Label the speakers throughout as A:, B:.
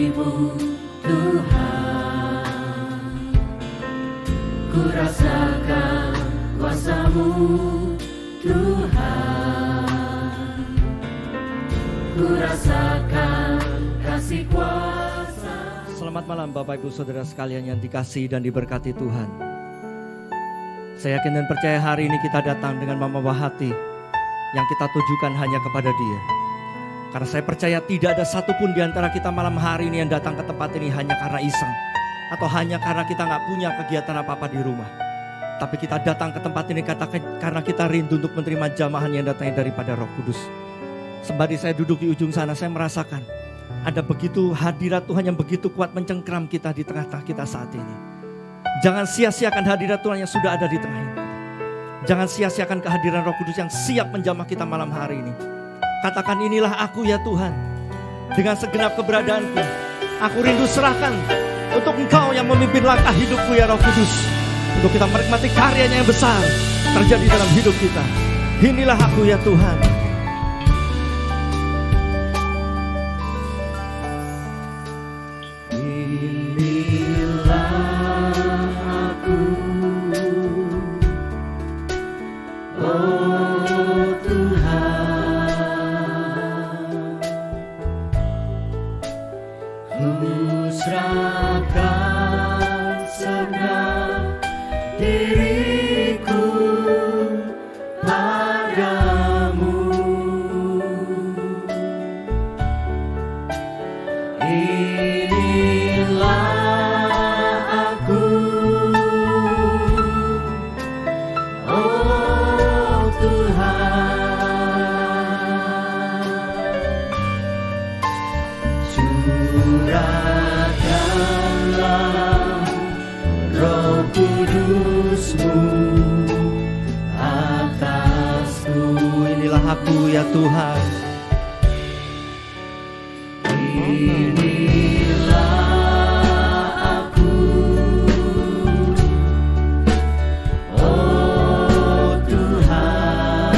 A: kasih-Mu Tuhan, ku rasakan kuasa-Mu Tuhan, ku rasakan kasih kuasa.
B: Selamat malam Bapak Ibu Saudara sekalian yang dikasihi dan diberkati Tuhan. Saya yakin dan percaya hari ini kita datang dengan membawa hati yang kita tujukan hanya kepada Dia. Karena saya percaya tidak ada satupun di antara kita malam hari ini yang datang ke tempat ini hanya karena iseng, atau hanya karena kita nggak punya kegiatan apa-apa di rumah. Tapi kita datang ke tempat ini karena kita rindu untuk menerima jamahan yang datang daripada Roh Kudus. Sembari saya duduk di ujung sana, saya merasakan ada begitu hadirat Tuhan yang begitu kuat mencengkram kita di tengah-tengah kita saat ini. Jangan sia-siakan hadirat Tuhan yang sudah ada di tengah ini. Jangan sia-siakan kehadiran Roh Kudus yang siap menjamah kita malam hari ini. Katakan, inilah aku ya Tuhan. Dengan segenap keberadaanku, aku rindu serahkan untuk Engkau yang memimpin langkah hidupku ya Roh Kudus. Untuk kita menikmati karyanya yang besar terjadi dalam hidup kita. Inilah aku ya Tuhan. Ya Tuhan, inilah aku, oh Tuhan,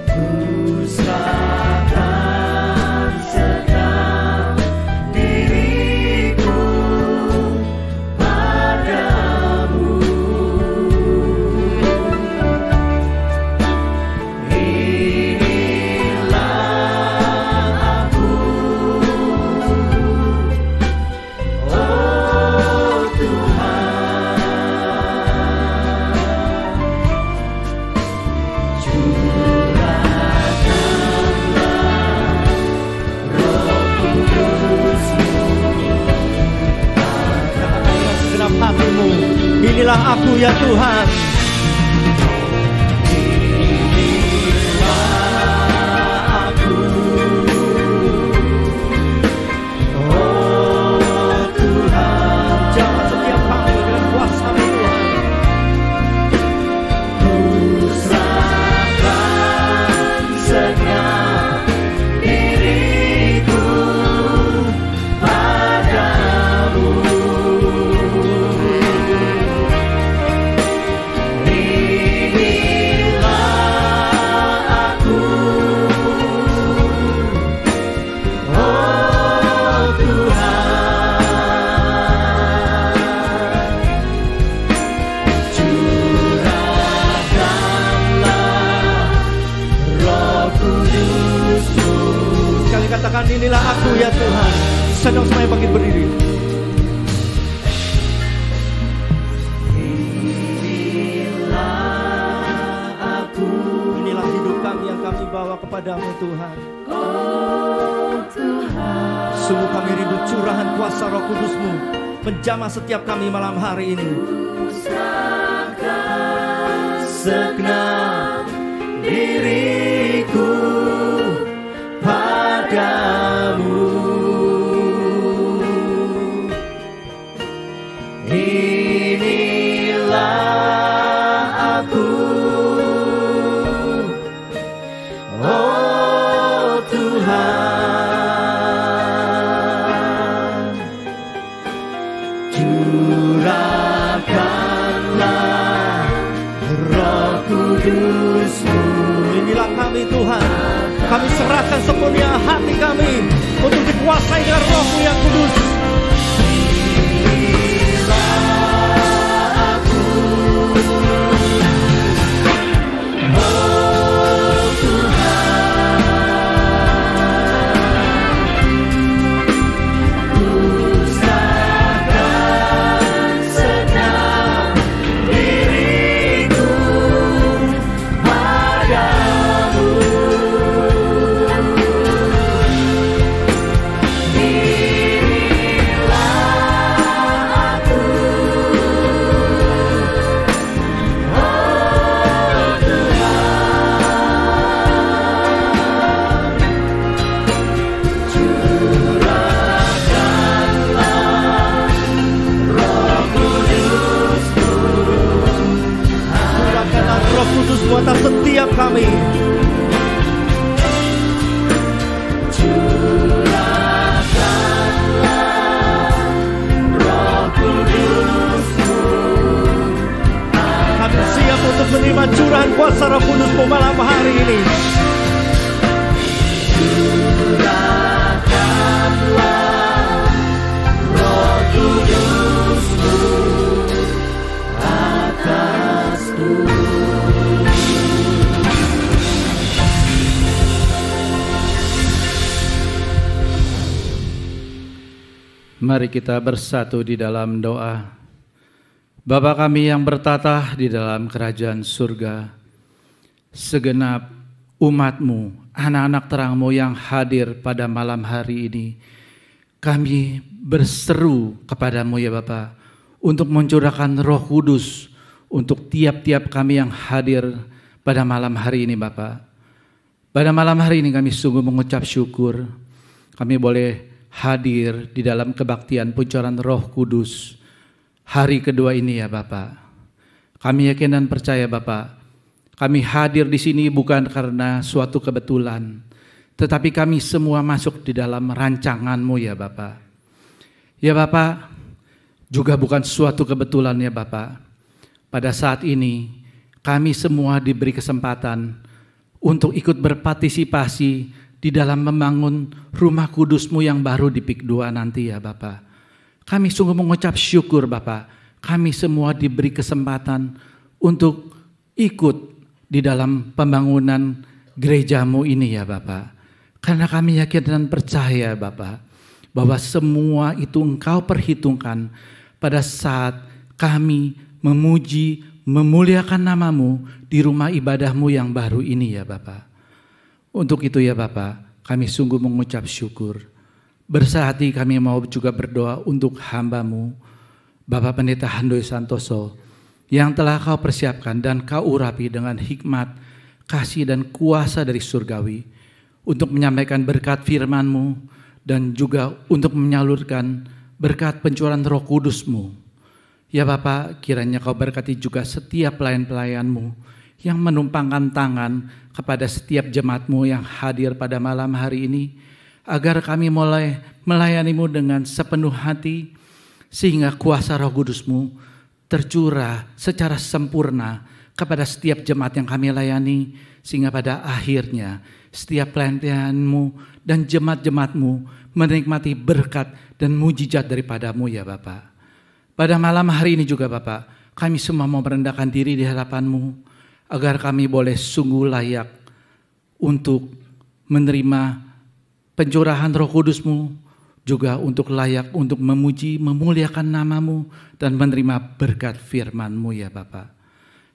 B: ku serahkan segenap diriku padamu. Inilah aku ya Tuhan. Inilah aku, oh Tuhan. Jamah setiap kami dengan kuasa-Mu Tuhan. Ku serahkan segenap diriku padamu. Katakan, inilah aku ya Tuhan. Sedang semuanya bangkit berdiri. Inilah aku. Inilah hidup kami yang kami bawa kepadamu Tuhan. Oh Tuhan. Sungguh kami rindu curahan kuasa Roh Kudus-Mu menjamah setiap kami malam hari ini. Segenap diriku padamu. Inilah aku, oh Tuhan. Curahkanlah Roh Kudus-Mu. Inilah kami Tuhan. Kami serahkan sepenuhnya hati kami untuk dikuasai dengan Roh-Mu yang kudus. Atas setiap kami. Kami siap untuk menerima curahan kuasa Roh Kudus-Mu malam hari ini. Curahkanlah Roh Kudus-Mu atasku.
C: Mari kita bersatu di dalam doa. Bapa kami yang bertatah di dalam kerajaan surga, segenap umat-Mu, anak-anak terang-Mu yang hadir pada malam hari ini, kami berseru kepada-Mu ya Bapa, untuk mencurahkan Roh Kudus untuk tiap-tiap kami yang hadir pada malam hari ini Bapa. Pada malam hari ini kami sungguh mengucap syukur, kami boleh hadir di dalam kebaktian pencurahan Roh Kudus hari kedua ini ya Bapa. Kami yakin dan percaya Bapa, kami hadir di sini bukan karena suatu kebetulan, tetapi kami semua masuk di dalam rancangan-Mu ya Bapa. Ya Bapa, juga bukan suatu kebetulan ya Bapa. Pada saat ini kami semua diberi kesempatan untuk ikut berpartisipasi di dalam membangun rumah kudus-Mu yang baru di PIK 2 nanti ya Bapa. Kami sungguh mengucap syukur Bapa, kami semua diberi kesempatan untuk ikut di dalam pembangunan gereja-Mu ini ya Bapa. Karena kami yakin dan percaya Bapa, bahwa semua itu Engkau perhitungkan pada saat kami memuji, memuliakan nama-Mu di rumah ibadah-Mu yang baru ini ya Bapa. Untuk itu ya Bapa, kami sungguh mengucap syukur. Bersehati kami mau juga berdoa untuk hamba-Mu, Bapak Pendeta Handoyo Santoso, yang telah Kau persiapkan dan Kau urapi dengan hikmat, kasih dan kuasa dari surgawi, untuk menyampaikan berkat firman-Mu, dan juga untuk menyalurkan berkat pencurahan Roh Kudus-Mu. Ya Bapa, kiranya Kau berkati juga setiap pelayan-pelayan-Mu, yang menumpangkan tangan kepada setiap jemaat-Mu yang hadir pada malam hari ini, agar kami mulai melayani-Mu dengan sepenuh hati, sehingga kuasa Roh Kudus-Mu tercurah secara sempurna kepada setiap jemaat yang kami layani, sehingga pada akhirnya setiap pelayan-pelayan-Mu dan jemaat-jemaat-Mu menikmati berkat dan mujizat daripada-Mu ya Bapa. Pada malam hari ini juga Bapa, kami semua mau merendahkan diri di hadapan-Mu, agar kami boleh sungguh layak untuk menerima pencurahan Roh Kudus-Mu, juga untuk layak untuk memuji, memuliakan nama-Mu, dan menerima berkat firman-Mu ya Bapa.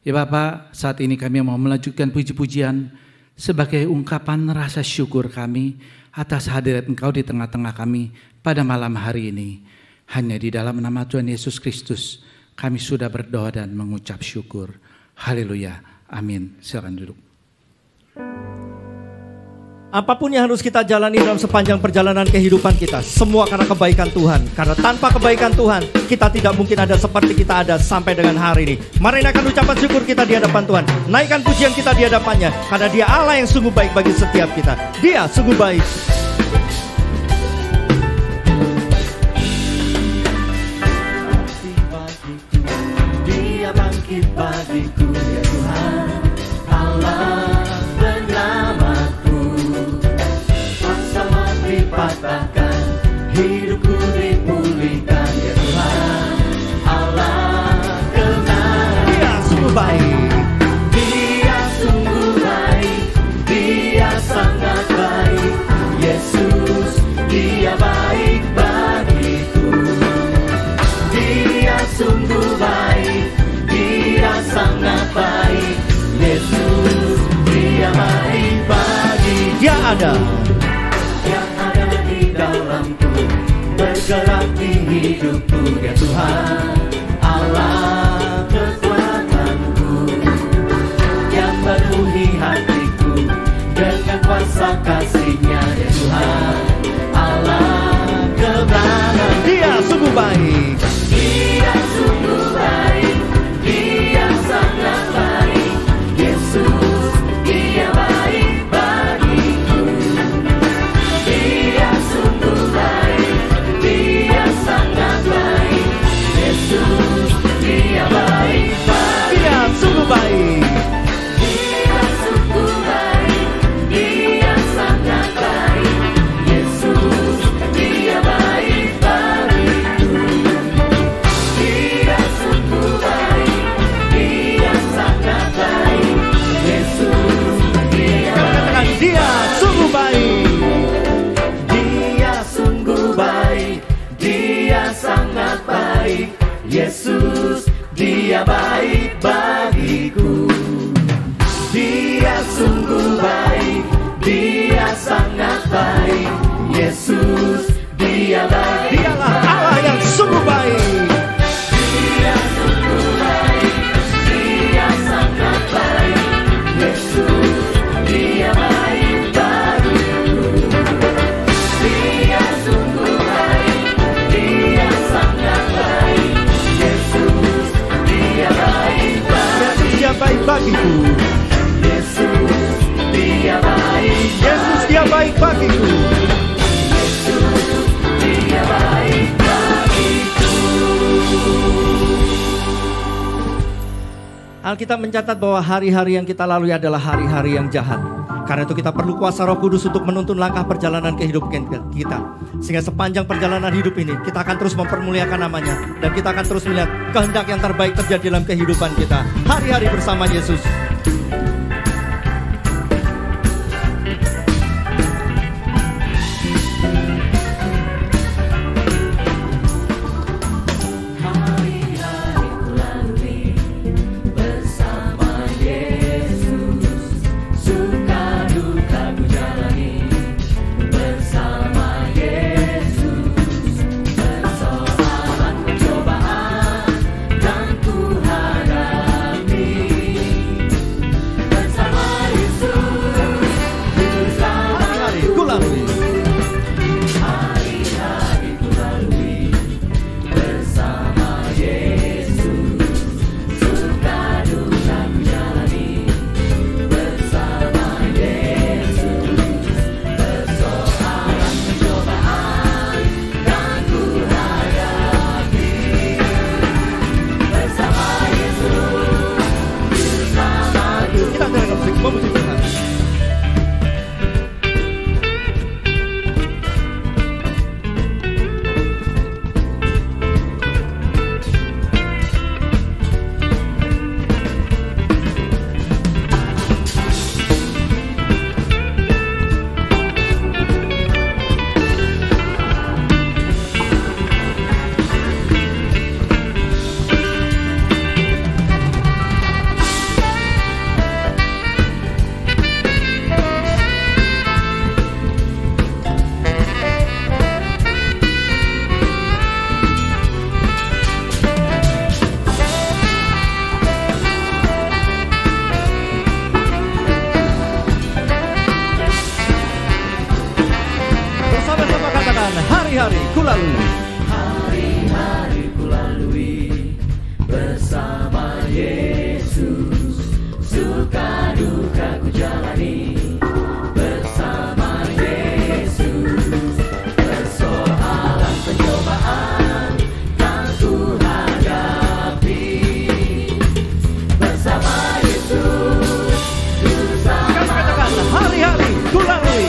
C: Ya Bapa, saat ini kami mau melanjutkan puji-pujian sebagai ungkapan rasa syukur kami atas hadirat Engkau di tengah-tengah kami pada malam hari ini. Hanya di dalam nama Tuhan Yesus Kristus kami sudah berdoa dan mengucap syukur. Haleluya. Amin. Silakan duduk.
B: Apapun yang harus kita jalani dalam sepanjang perjalanan kehidupan kita, semua karena kebaikan Tuhan. Karena tanpa kebaikan Tuhan, kita tidak mungkin ada seperti kita ada sampai dengan hari ini. Mari naikkan ucapan syukur kita di hadapan Tuhan. Naikkan pujian kita di hadapannya. Karena Dia Allah yang sungguh baik bagi setiap kita. Dia sungguh baik.
A: Dia bangkit bagiku, ya Tuhan, Allah bernamaku. Tuhan, Allah kekuatanku, yang penuhi hatiku dengan kuasa kasih-Nya. Ya Tuhan, Allah kebenaran.
B: Dia sungguh baik.
A: Dia sungguh baik, Dia sangat baik. Yesus, Dia baik bagiku. Dia sungguh baik, Dia sangat baik. Yesus, Dia baik bagiku.
B: Dia sungguh baik.
A: Dia sungguh baik, Dia sangat baik. Yesus, Dia baik bagiku. Dia sungguh baik, Dia sangat baik. Yesus, Dia baik.
B: Dia sungguh baik.
A: Dia sungguh baik, Dia sangat baik. Yesus, Dia baik bagiku. Dia sungguh baik, Dia sangat baik. Yesus, Dia baik.
B: Dialah Allah yang sungguh baik.
A: Dia sungguh baik, Dia sangat baik. Yesus, Dia baik bagiku. Dia sungguh baik, Dia sangat baik. Yesus, Dia baik bagiku.
B: Dia baik bagiku.
A: Yesus, Dia baik.
B: Yesus, Dia baik bagiku.
A: Yesus, Dia baik bagiku.
B: Alkitab mencatat bahwa hari-hari yang kita lalui adalah hari-hari yang jahat. Karena itu kita perlu kuasa Roh Kudus untuk menuntun langkah perjalanan kehidupan kita. Sehingga sepanjang perjalanan hidup ini kita akan terus mempermuliakan namanya. Dan kita akan terus melihat kehendak yang terbaik terjadi dalam kehidupan kita. Hari-hari bersama Yesus. Hari-hari ku lalui.
A: Hari-hari ku lalui bersama Yesus. Suka duka ku jalani bersama Yesus. Persoalan pencobaan yang ku hadapi bersama Yesus.
B: Katakan hari-hari ku lalui.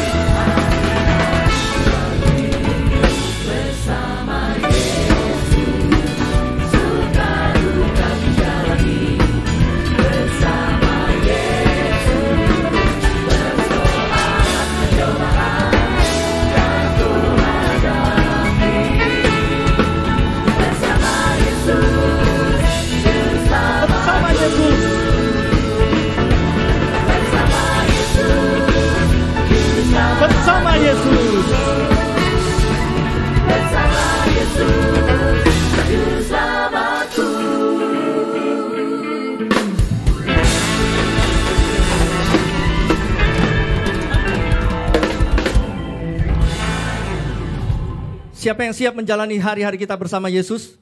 B: Siapa yang siap menjalani hari-hari kita bersama Yesus?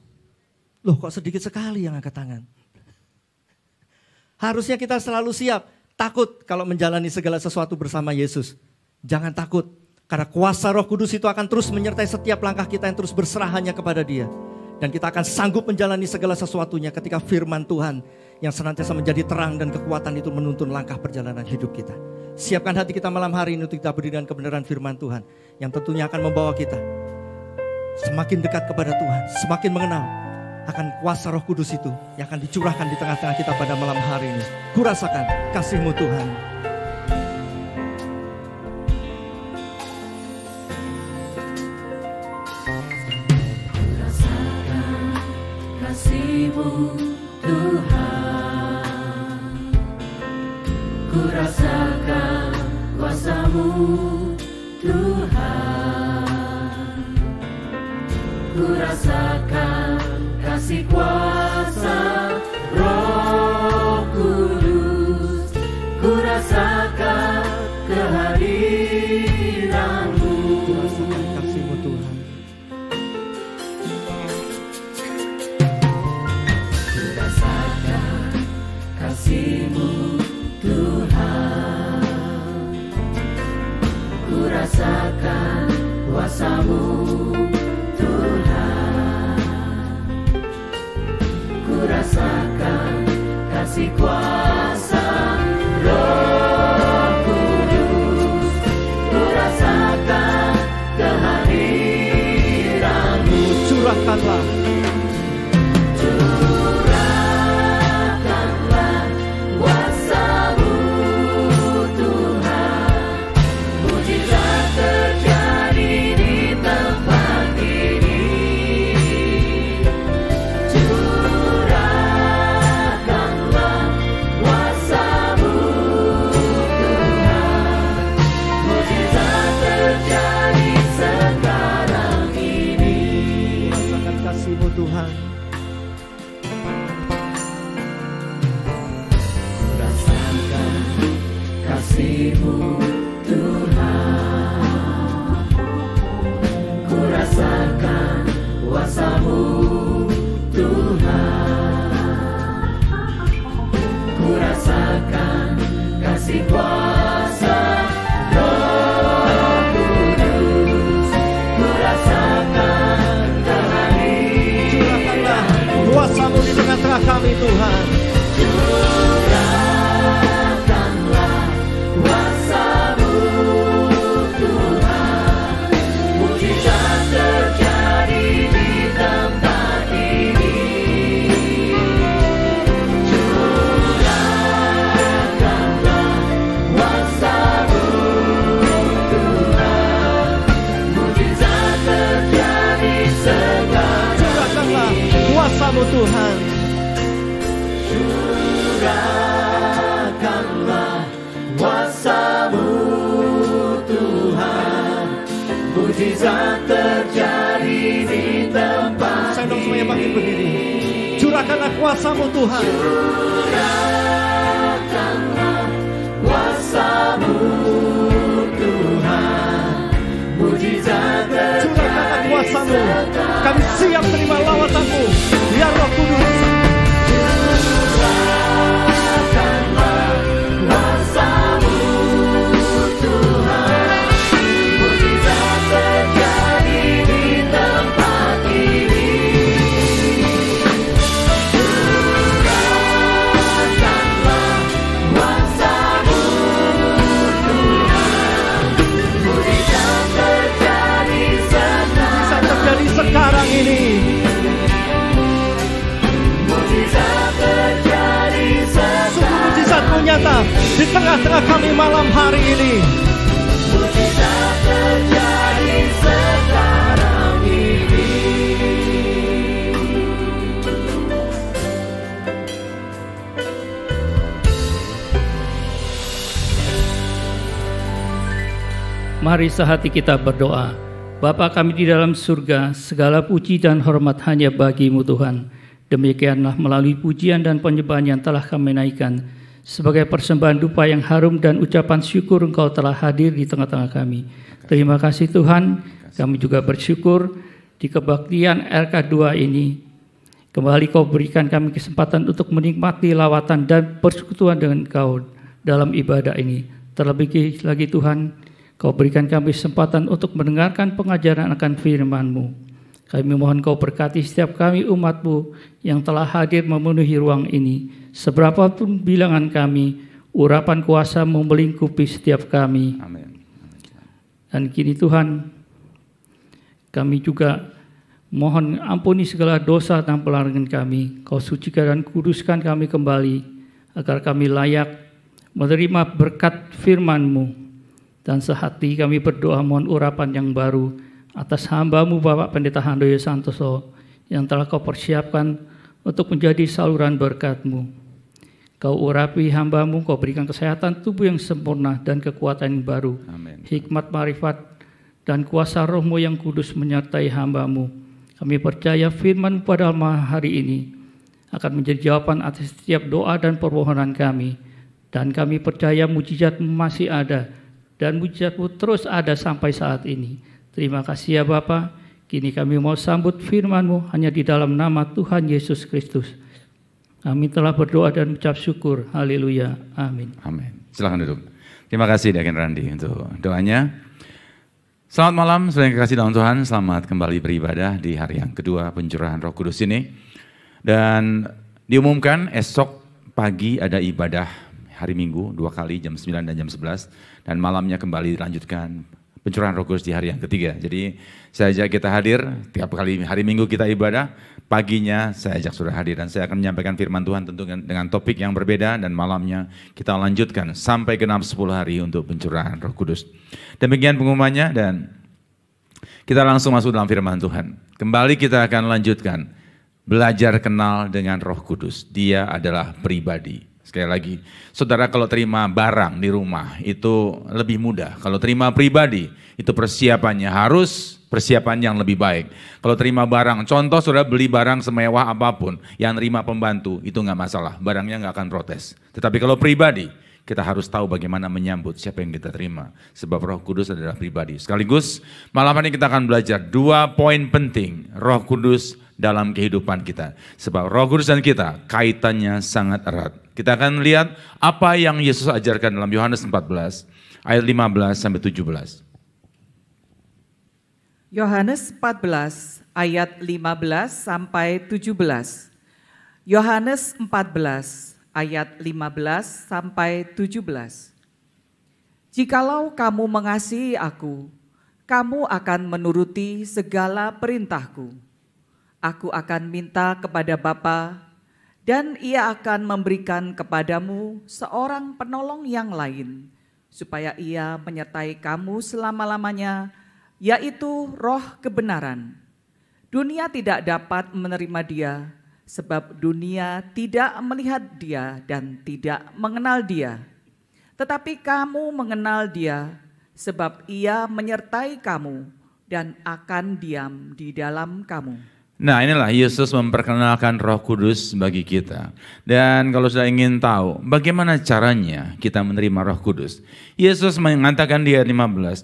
B: Loh, kok sedikit sekali yang angkat tangan? Harusnya kita selalu siap. Takut kalau menjalani segala sesuatu bersama Yesus. Jangan takut. Karena kuasa Roh Kudus itu akan terus menyertai setiap langkah kita yang terus berserah hanya kepada Dia. Dan kita akan sanggup menjalani segala sesuatunya ketika firman Tuhan yang senantiasa menjadi terang dan kekuatan itu menuntun langkah perjalanan hidup kita. Siapkan hati kita malam hari ini untuk kita berdiri dengan kebenaran firman Tuhan. Yang tentunya akan membawa kita semakin dekat kepada Tuhan, semakin mengenal akan kuasa Roh Kudus itu yang akan dicurahkan di tengah-tengah kita pada malam hari ini. Kurasakan kasih-Mu Tuhan.
A: Kurasakan kasih-Mu Tuhan. Kurasakan kuasa-Mu Tuhan. Kurasakan kasih kuasa Roh Kudus. Kurasakan kehadiran-Mu.
B: Kurasakan kasih-Mu Tuhan.
A: Kurasakan kasih-Mu Tuhan. Kurasakan kuasa-Mu Tuhan. Kurasakan kasih kuasa Roh Kudus. Kurasakan kehadiran-Mu.
B: Curahkanlah.
A: Curahkanlah kuasa-Mu Tuhan. Mujizat terjadi di tempat ini. Curahkanlah kuasa-Mu Tuhan. Mujizat terjadi sekarang ini.
B: Rasakan kasih-Mu Tuhan.
A: Rasakan kasih-Mu Tuhan. Kurasakan kuasa-Mu Tuhan. Kurasakan kasih kuasa Roh Kudus. Kurasakan
B: Curahkanlah
A: kehadiran-Mu.
B: kuasa-Mu di tengah-tengah kami Tuhan.
A: Curahkanlah kuasa-Mu Tuhan. Mujizat terjadi di tempat ini. Curahkanlah kuasa-Mu Tuhan. Mujizat terjadi sekarang.
B: Curahkanlah kuasa-Mu Tuhan.
A: Curahkanlah kuasa-Mu Tuhan. Mujizat terjadi di tempat
B: Saya dong semuanya bangkit
A: ini.
B: berdiri. Curahkanlah kuasa-Mu Tuhan.
A: Curahkanlah kuasa-Mu Tuhan. Mujizat
B: Curahkanlah
A: terjadi
B: kuasa-Mu.
A: sekarang.
B: Kami siap terima lawatan-Mu. Ya Roh Kudus.
A: Curahkanlah kuasa-Mu Tuhan. Mujizat terjadi di tempat ini. Curahkanlah kuasa-Mu Tuhan. Mujizat terjadi sekarang.
B: Bisa terjadi sekarang ini.
A: Mujizat terjadi
B: Sungguh
A: sekarang.
B: mujizat-Mu nyata di tengah-tengah kami malam hari ini.
A: Mujizat terjadi sekarang ini.
D: Mari sehati kita berdoa. Bapa kami di dalam surga, segala puji dan hormat hanya bagi-Mu Tuhan. Demikianlah melalui pujian dan penyembahan yang telah kami naikkan, sebagai persembahan dupa yang harum dan ucapan syukur Engkau telah hadir di tengah-tengah kami. Terima kasih Tuhan, kami juga bersyukur di kebaktian RK2 ini. Kembali Kau berikan kami kesempatan untuk menikmati lawatan dan persekutuan dengan Kau dalam ibadah ini. Terlebih lagi Tuhan, Kau berikan kami kesempatan untuk mendengarkan pengajaran akan firman-Mu. Kami mohon Kau berkati setiap kami umat-Mu yang telah hadir memenuhi ruang ini. Seberapapun bilangan kami, urapan kuasa-Mu melingkupi setiap kami.
E: Amin.
D: Dan kini Tuhan, kami juga mohon ampuni segala dosa dan pelanggaran kami. Kau sucikan dan kuduskan kami kembali, agar kami layak menerima berkat firman-Mu. Dan sehati kami berdoa mohon urapan yang baru atas hamba-Mu Bapak Pendeta Handoyo Santoso yang telah Kau persiapkan untuk menjadi saluran berkat-Mu. Kau urapi hamba-Mu, Kau berikan kesehatan tubuh yang sempurna dan kekuatan yang baru.
E: Amin.
D: Hikmat, marifat, dan kuasa Roh-Mu yang kudus menyertai hamba-Mu. Kami percaya firman-Mu pada hari ini akan menjadi jawaban atas setiap doa dan permohonan kami. Dan kami percaya mujizat-Mu masih ada, dan mujizat-Mu terus ada sampai saat ini. Terima kasih ya Bapa. Kini kami mau sambut firman-Mu hanya di dalam nama Tuhan Yesus Kristus. Kami telah berdoa dan mengucap syukur. Haleluya. Amin.
E: Amin. Silakan duduk. Terima kasih Deacon Randy untuk doanya. Selamat malam, saudara yang kekasih dalam Tuhan. Selamat kembali beribadah di hari yang kedua pencurahan Roh Kudus ini. Dan diumumkan esok pagi ada ibadah hari Minggu 2 kali jam 9 dan jam 11. Dan malamnya kembali dilanjutkan pencurahan Roh Kudus di hari yang ketiga. Jadi saya ajak kita hadir tiap kali hari Minggu kita ibadah. Paginya saya ajak saudara hadir dan saya akan menyampaikan firman Tuhan tentu dengan topik yang berbeda, dan malamnya kita lanjutkan sampai genap 10 hari untuk pencurahan Roh Kudus. Demikian pengumumannya dan kita langsung masuk dalam firman Tuhan. Kembali kita akan lanjutkan belajar kenal dengan Roh Kudus. Dia adalah pribadi. Sekali lagi, saudara kalau terima barang di rumah itu lebih mudah. Kalau terima pribadi itu persiapannya harus persiapan yang lebih baik. Kalau terima barang, contoh saudara beli barang semewah apapun, yang terima pembantu itu nggak masalah, barangnya nggak akan protes. Tetapi kalau pribadi, kita harus tahu bagaimana menyambut siapa yang kita terima. Sebab Roh Kudus adalah pribadi. Sekaligus malam ini kita akan belajar 2 poin penting Roh Kudus dalam kehidupan kita. Sebab Roh Kudus dan kita kaitannya sangat erat. Kita akan melihat apa yang Yesus ajarkan dalam Yohanes 14 ayat 15 sampai 17.
F: Yohanes 14 ayat 15 sampai 17. Yohanes 14 ayat 15 sampai 17. Jikalau kamu mengasihi aku, kamu akan menuruti segala perintahku. Aku akan minta kepada Bapa, dan Ia akan memberikan kepadamu seorang penolong yang lain, supaya Ia menyertai kamu selama-lamanya, yaitu Roh kebenaran. Dunia tidak dapat menerima Dia, sebab dunia tidak melihat Dia dan tidak mengenal Dia. Tetapi kamu mengenal Dia, sebab Ia menyertai kamu dan akan diam di dalam kamu.
E: Nah, inilah Yesus memperkenalkan Roh Kudus bagi kita. Dan kalau sudah ingin tahu bagaimana caranya kita menerima Roh Kudus, Yesus mengatakan di ayat 15,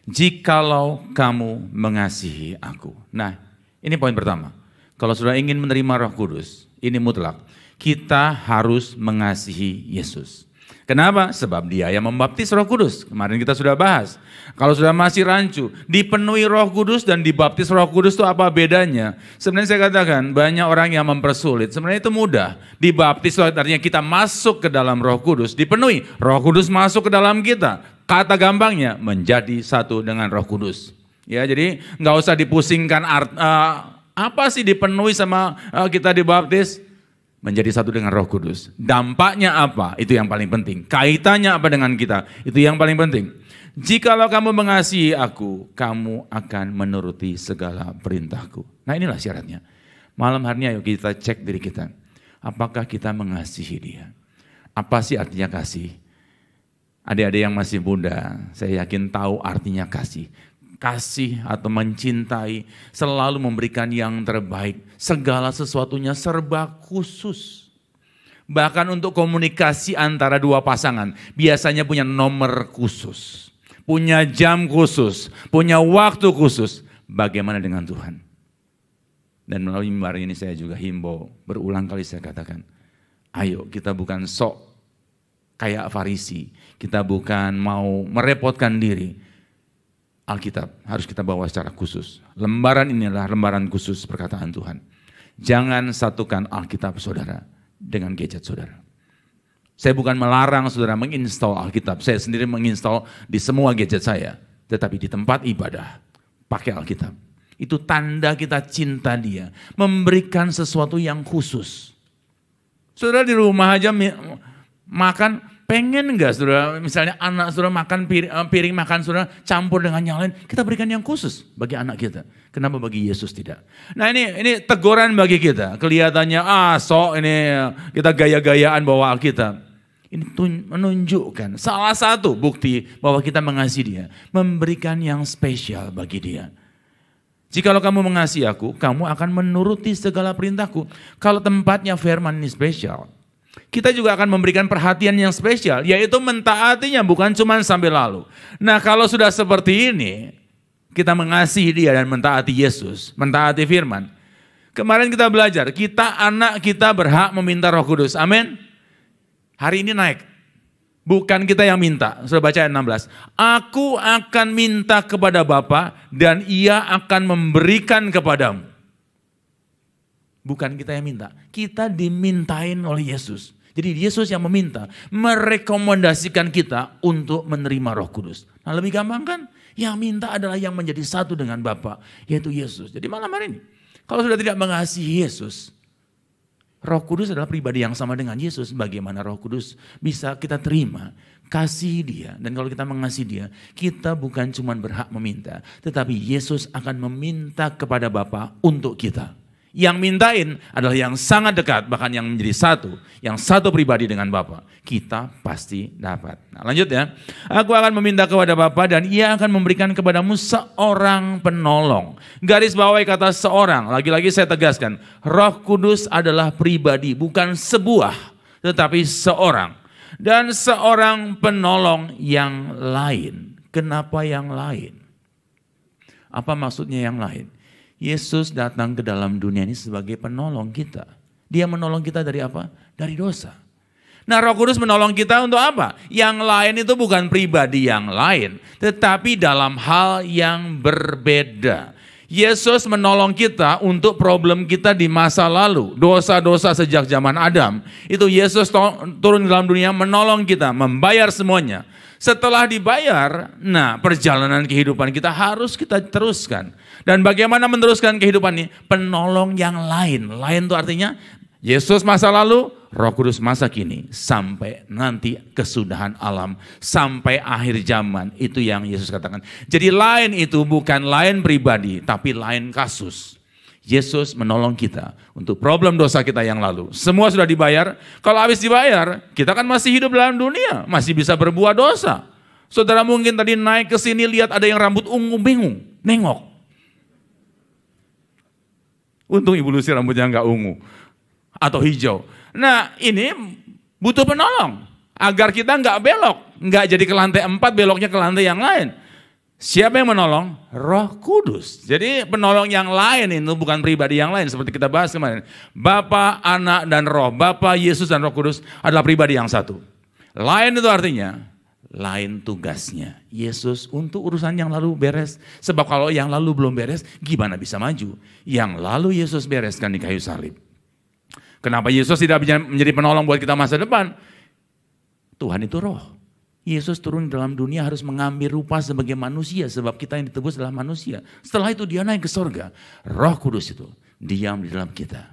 E: jikalau kamu mengasihi aku. Nah, ini poin pertama. Kalau sudah ingin menerima Roh Kudus, ini mutlak. Kita harus mengasihi Yesus. Kenapa? Sebab Dia yang membaptis Roh Kudus. Kemarin kita sudah bahas. Kalau sudah masih rancu, dipenuhi Roh Kudus dan dibaptis Roh Kudus itu apa bedanya? Sebenarnya saya katakan banyak orang yang mempersulit. Sebenarnya itu mudah. Dibaptis artinya kita masuk ke dalam Roh Kudus, dipenuhi. Roh Kudus masuk ke dalam kita. Kata gampangnya menjadi satu dengan Roh Kudus. Ya, jadi nggak usah dipusingkan apa sih dipenuhi sama kita dibaptis? Menjadi satu dengan Roh Kudus. Dampaknya apa? Itu yang paling penting. Kaitannya apa dengan kita? Itu yang paling penting. Jikalau kamu mengasihi aku, kamu akan menuruti segala perintahku. Nah, inilah syaratnya. Malam hari ini ayo kita cek diri kita. Apakah kita mengasihi Dia? Apa sih artinya kasih? Adik-adik yang masih muda, saya yakin tahu artinya kasih. Kasih atau mencintai selalu memberikan yang terbaik. Segala sesuatunya serba khusus. Bahkan untuk komunikasi antara dua pasangan biasanya punya nomor khusus. Punya jam khusus, punya waktu khusus. Bagaimana dengan Tuhan? Dan melalui mimbar ini saya juga himbau, berulang kali saya katakan, ayo kita bukan sok kayak Farisi, kita bukan mau merepotkan diri. Alkitab harus kita bawa secara khusus. Lembaran ini adalah lembaran khusus perkataan Tuhan. Jangan satukan Alkitab saudara dengan gadget saudara. Saya bukan melarang saudara menginstal Alkitab, saya sendiri menginstal di semua gadget saya. Tetapi di tempat ibadah, pakai Alkitab. Itu tanda kita cinta Dia, memberikan sesuatu yang khusus. Saudara di rumah aja makan, pengen enggak saudara, misalnya anak saudara makan piring makan saudara campur dengan yang lain, kita berikan yang khusus bagi anak kita. Kenapa bagi Yesus tidak? Nah ini teguran bagi kita, kelihatannya sok ini kita gaya-gayaan bawa Alkitab. Ini menunjukkan salah satu bukti bahwa kita mengasihi Dia, memberikan yang spesial bagi Dia. Jikalau kamu mengasihi aku, kamu akan menuruti segala perintahku. Kalau tempatnya firman ini spesial, kita juga akan memberikan perhatian yang spesial, yaitu mentaatinya, bukan cuma sambil lalu. Nah kalau sudah seperti ini, kita mengasihi Dia dan mentaati Yesus, mentaati firman. Kemarin kita belajar, anak kita berhak meminta Roh Kudus, amin. Hari ini naik. Bukan kita yang minta. Sudah baca ayat 16. Aku akan minta kepada Bapa dan Ia akan memberikan kepadamu. Bukan kita yang minta. Kita dimintain oleh Yesus. Jadi Yesus yang meminta, merekomendasikan kita untuk menerima Roh Kudus. Nah lebih gampang kan? Yang minta adalah yang menjadi satu dengan Bapa, yaitu Yesus. Jadi malam hari ini, kalau sudah tidak mengasihi Yesus, Roh Kudus adalah pribadi yang sama dengan Yesus. Bagaimana Roh Kudus bisa kita terima? Kasih Dia. Dan kalau kita mengasihi Dia, kita bukan cuma berhak meminta, tetapi Yesus akan meminta kepada Bapa untuk kita. Yang mintain adalah yang sangat dekat, bahkan yang menjadi satu, yang satu pribadi dengan Bapa. Kita pasti dapat. Nah, lanjut ya. Aku akan meminta kepada Bapa dan Ia akan memberikan kepadamu seorang penolong. Garis bawahi kata seorang. Lagi-lagi saya tegaskan, Roh Kudus adalah pribadi, bukan sebuah, tetapi seorang. Dan seorang penolong yang lain. Kenapa yang lain? Apa maksudnya yang lain? Yesus datang ke dalam dunia ini sebagai penolong kita. Dia menolong kita dari apa? Dari dosa. Nah Roh Kudus menolong kita untuk apa? Yang lain itu bukan pribadi yang lain, tetapi dalam hal yang berbeda. Yesus menolong kita untuk problem kita di masa lalu. Dosa-dosa sejak zaman Adam. Itu Yesus turun dalam dunia menolong kita, membayar semuanya. Setelah dibayar, nah perjalanan kehidupan kita harus kita teruskan. Dan bagaimana meneruskan kehidupan ini? Penolong yang lain. Lain itu artinya Yesus masa lalu, Roh Kudus masa kini. Sampai nanti kesudahan alam. Sampai akhir zaman. Itu yang Yesus katakan. Jadi lain itu bukan lain pribadi, tapi lain kasus. Yesus menolong kita untuk problem dosa kita yang lalu. Semua sudah dibayar. Kalau habis dibayar, kita kan masih hidup dalam dunia. Masih bisa berbuat dosa. Saudara mungkin tadi naik ke sini lihat ada yang rambut ungu, bingung. Nengok. Untung Ibu Lucy rambutnya nggak ungu. Atau hijau. Nah ini butuh penolong. Agar kita nggak belok. Nggak jadi ke lantai 4, beloknya ke lantai yang lain. Siapa yang menolong? Roh Kudus. Jadi penolong yang lain itu bukan pribadi yang lain seperti kita bahas kemarin. Bapa, Anak, dan Roh. Bapa, Yesus, dan Roh Kudus adalah pribadi yang satu. Lain itu artinya, lain tugasnya. Yesus untuk urusan yang lalu beres. Sebab kalau yang lalu belum beres, gimana bisa maju? Yang lalu Yesus bereskan di kayu salib. Kenapa Yesus tidak menjadi penolong buat kita masa depan? Tuhan itu roh. Yesus turun dalam dunia harus mengambil rupa sebagai manusia. Sebab kita yang ditebus adalah manusia. Setelah itu dia naik ke sorga. Roh Kudus itu diam di dalam kita.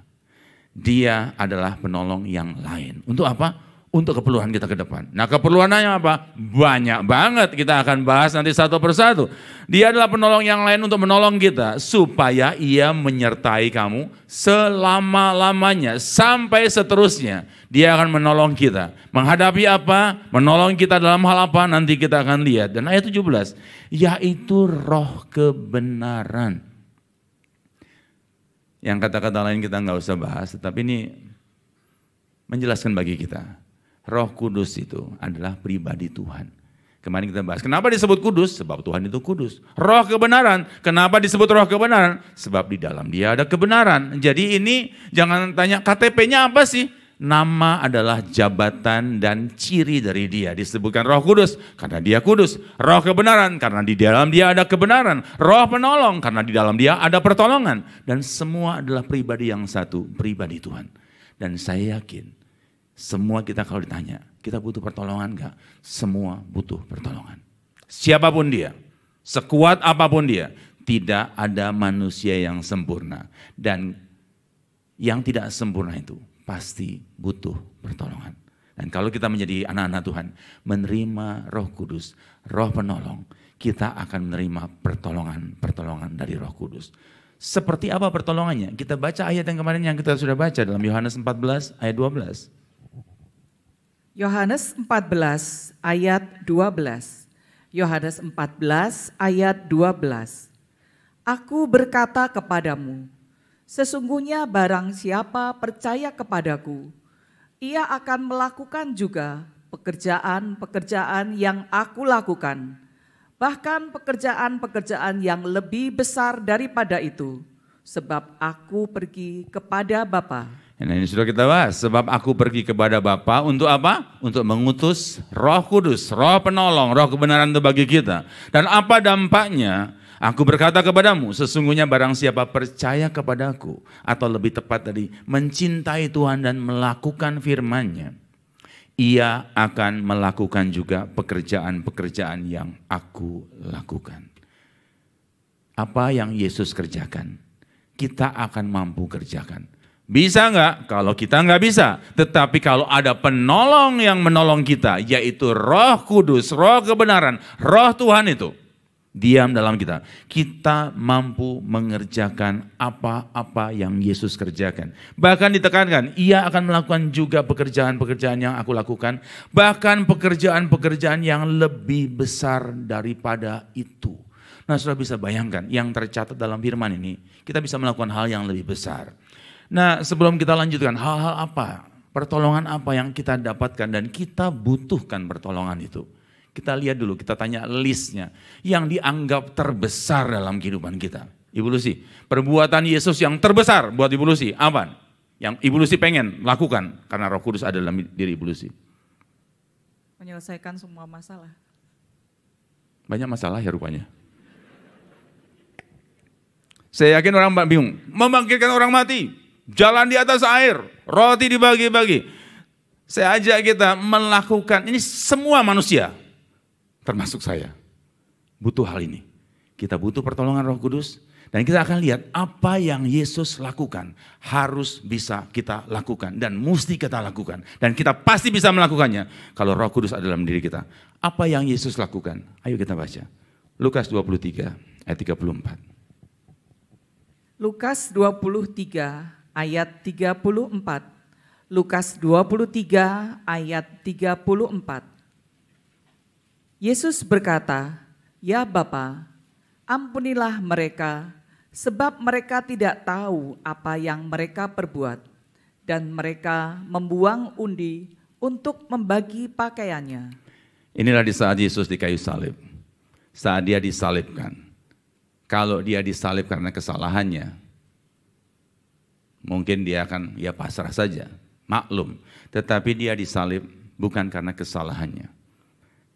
E: Dia adalah penolong yang lain. Untuk apa? Untuk keperluan kita ke depan. Nah keperluannya apa? Banyak banget, kita akan bahas nanti satu persatu. Dia adalah penolong yang lain untuk menolong kita. Supaya ia menyertai kamu selama-lamanya. Sampai seterusnya. Dia akan menolong kita. Menghadapi apa? Menolong kita dalam hal apa? Nanti kita akan lihat. Dan ayat 17. Yaitu roh kebenaran. Yang kata-kata lain kita nggak usah bahas. Tetapi ini menjelaskan bagi kita. Roh Kudus itu adalah pribadi Tuhan. Kemarin kita bahas, kenapa disebut kudus? Sebab Tuhan itu kudus. Roh kebenaran, kenapa disebut roh kebenaran? Sebab di dalam dia ada kebenaran. Jadi ini jangan tanya KTP-nya apa sih? Nama adalah jabatan dan ciri dari dia. Disebutkan roh kudus karena dia kudus. Roh kebenaran karena di dalam dia ada kebenaran. Roh penolong karena di dalam dia ada pertolongan. Dan semua adalah pribadi yang satu, pribadi Tuhan. Dan saya yakin semua kita kalau ditanya, kita butuh pertolongan enggak? Semua butuh pertolongan. Siapapun dia, sekuat apapun dia, tidak ada manusia yang sempurna. Dan yang tidak sempurna itu pasti butuh pertolongan. Dan kalau kita menjadi anak-anak Tuhan, menerima Roh Kudus, Roh penolong, kita akan menerima pertolongan dari Roh Kudus. Seperti apa pertolongannya? Kita baca ayat yang kemarin yang kita sudah baca dalam Yohanes 14 ayat 12.
F: Yohanes 14 ayat 12. Yohanes 14 ayat 12. Aku berkata kepadamu, sesungguhnya barang siapa percaya kepadaku, ia akan melakukan juga pekerjaan-pekerjaan yang aku lakukan, bahkan pekerjaan-pekerjaan yang lebih besar daripada itu, sebab aku pergi kepada Bapa.
E: Nah, ini sudah kita bahas, sebab aku pergi kepada Bapa untuk apa? Untuk mengutus Roh Kudus, Roh penolong, Roh kebenaran itu bagi kita. Dan apa dampaknya? Aku berkata kepadamu, sesungguhnya barang siapa percaya kepadaku, atau lebih tepat tadi, mencintai Tuhan dan melakukan firman-Nya, ia akan melakukan juga pekerjaan-pekerjaan yang aku lakukan. Apa yang Yesus kerjakan, kita akan mampu kerjakan. Bisa enggak? Kalau kita enggak bisa. Tetapi kalau ada penolong yang menolong kita, yaitu Roh Kudus, Roh kebenaran, Roh Tuhan itu diam dalam kita. Kita mampu mengerjakan apa-apa yang Yesus kerjakan. Bahkan ditekankan, ia akan melakukan juga pekerjaan-pekerjaan yang aku lakukan. Bahkan pekerjaan-pekerjaan yang lebih besar daripada itu. Nah, sudah bisa bayangkan yang tercatat dalam firman ini, kita bisa melakukan hal yang lebih besar. Nah, sebelum kita lanjutkan, hal-hal apa, pertolongan apa yang kita dapatkan dan kita butuhkan pertolongan itu. Kita lihat dulu, kita tanya listnya yang dianggap terbesar dalam kehidupan kita. Ibu Lucy, perbuatan Yesus yang terbesar buat Ibu Lucy, apa? Yang Ibu Lucy pengen lakukan karena Roh Kudus ada dalam diri Ibu Lucy.
F: Menyelesaikan semua masalah.
E: Banyak masalah ya rupanya. Saya yakin orang bingung, membangkitkan orang mati. Jalan di atas air, roti dibagi-bagi. Saya ajak kita melakukan, ini semua manusia, termasuk saya, butuh hal ini. Kita butuh pertolongan Roh Kudus, dan kita akan lihat apa yang Yesus lakukan, harus bisa kita lakukan, dan mesti kita lakukan. Dan kita pasti bisa melakukannya, kalau Roh Kudus ada dalam diri kita. Apa yang Yesus lakukan? Ayo kita baca. Lukas 23 ayat 34.
F: Lukas 23 ayat 34. Lukas 23 ayat 34. Yesus berkata, "Ya Bapa, ampunilah mereka, sebab mereka tidak tahu apa yang mereka perbuat." Dan mereka membuang undi untuk membagi pakaiannya. Inilah
E: di saat Yesus di kayu salib. Saat dia disalibkan. Kalau dia disalib karena kesalahannya, mungkin dia akan pasrah saja, maklum. Tetapi dia disalib bukan karena kesalahannya.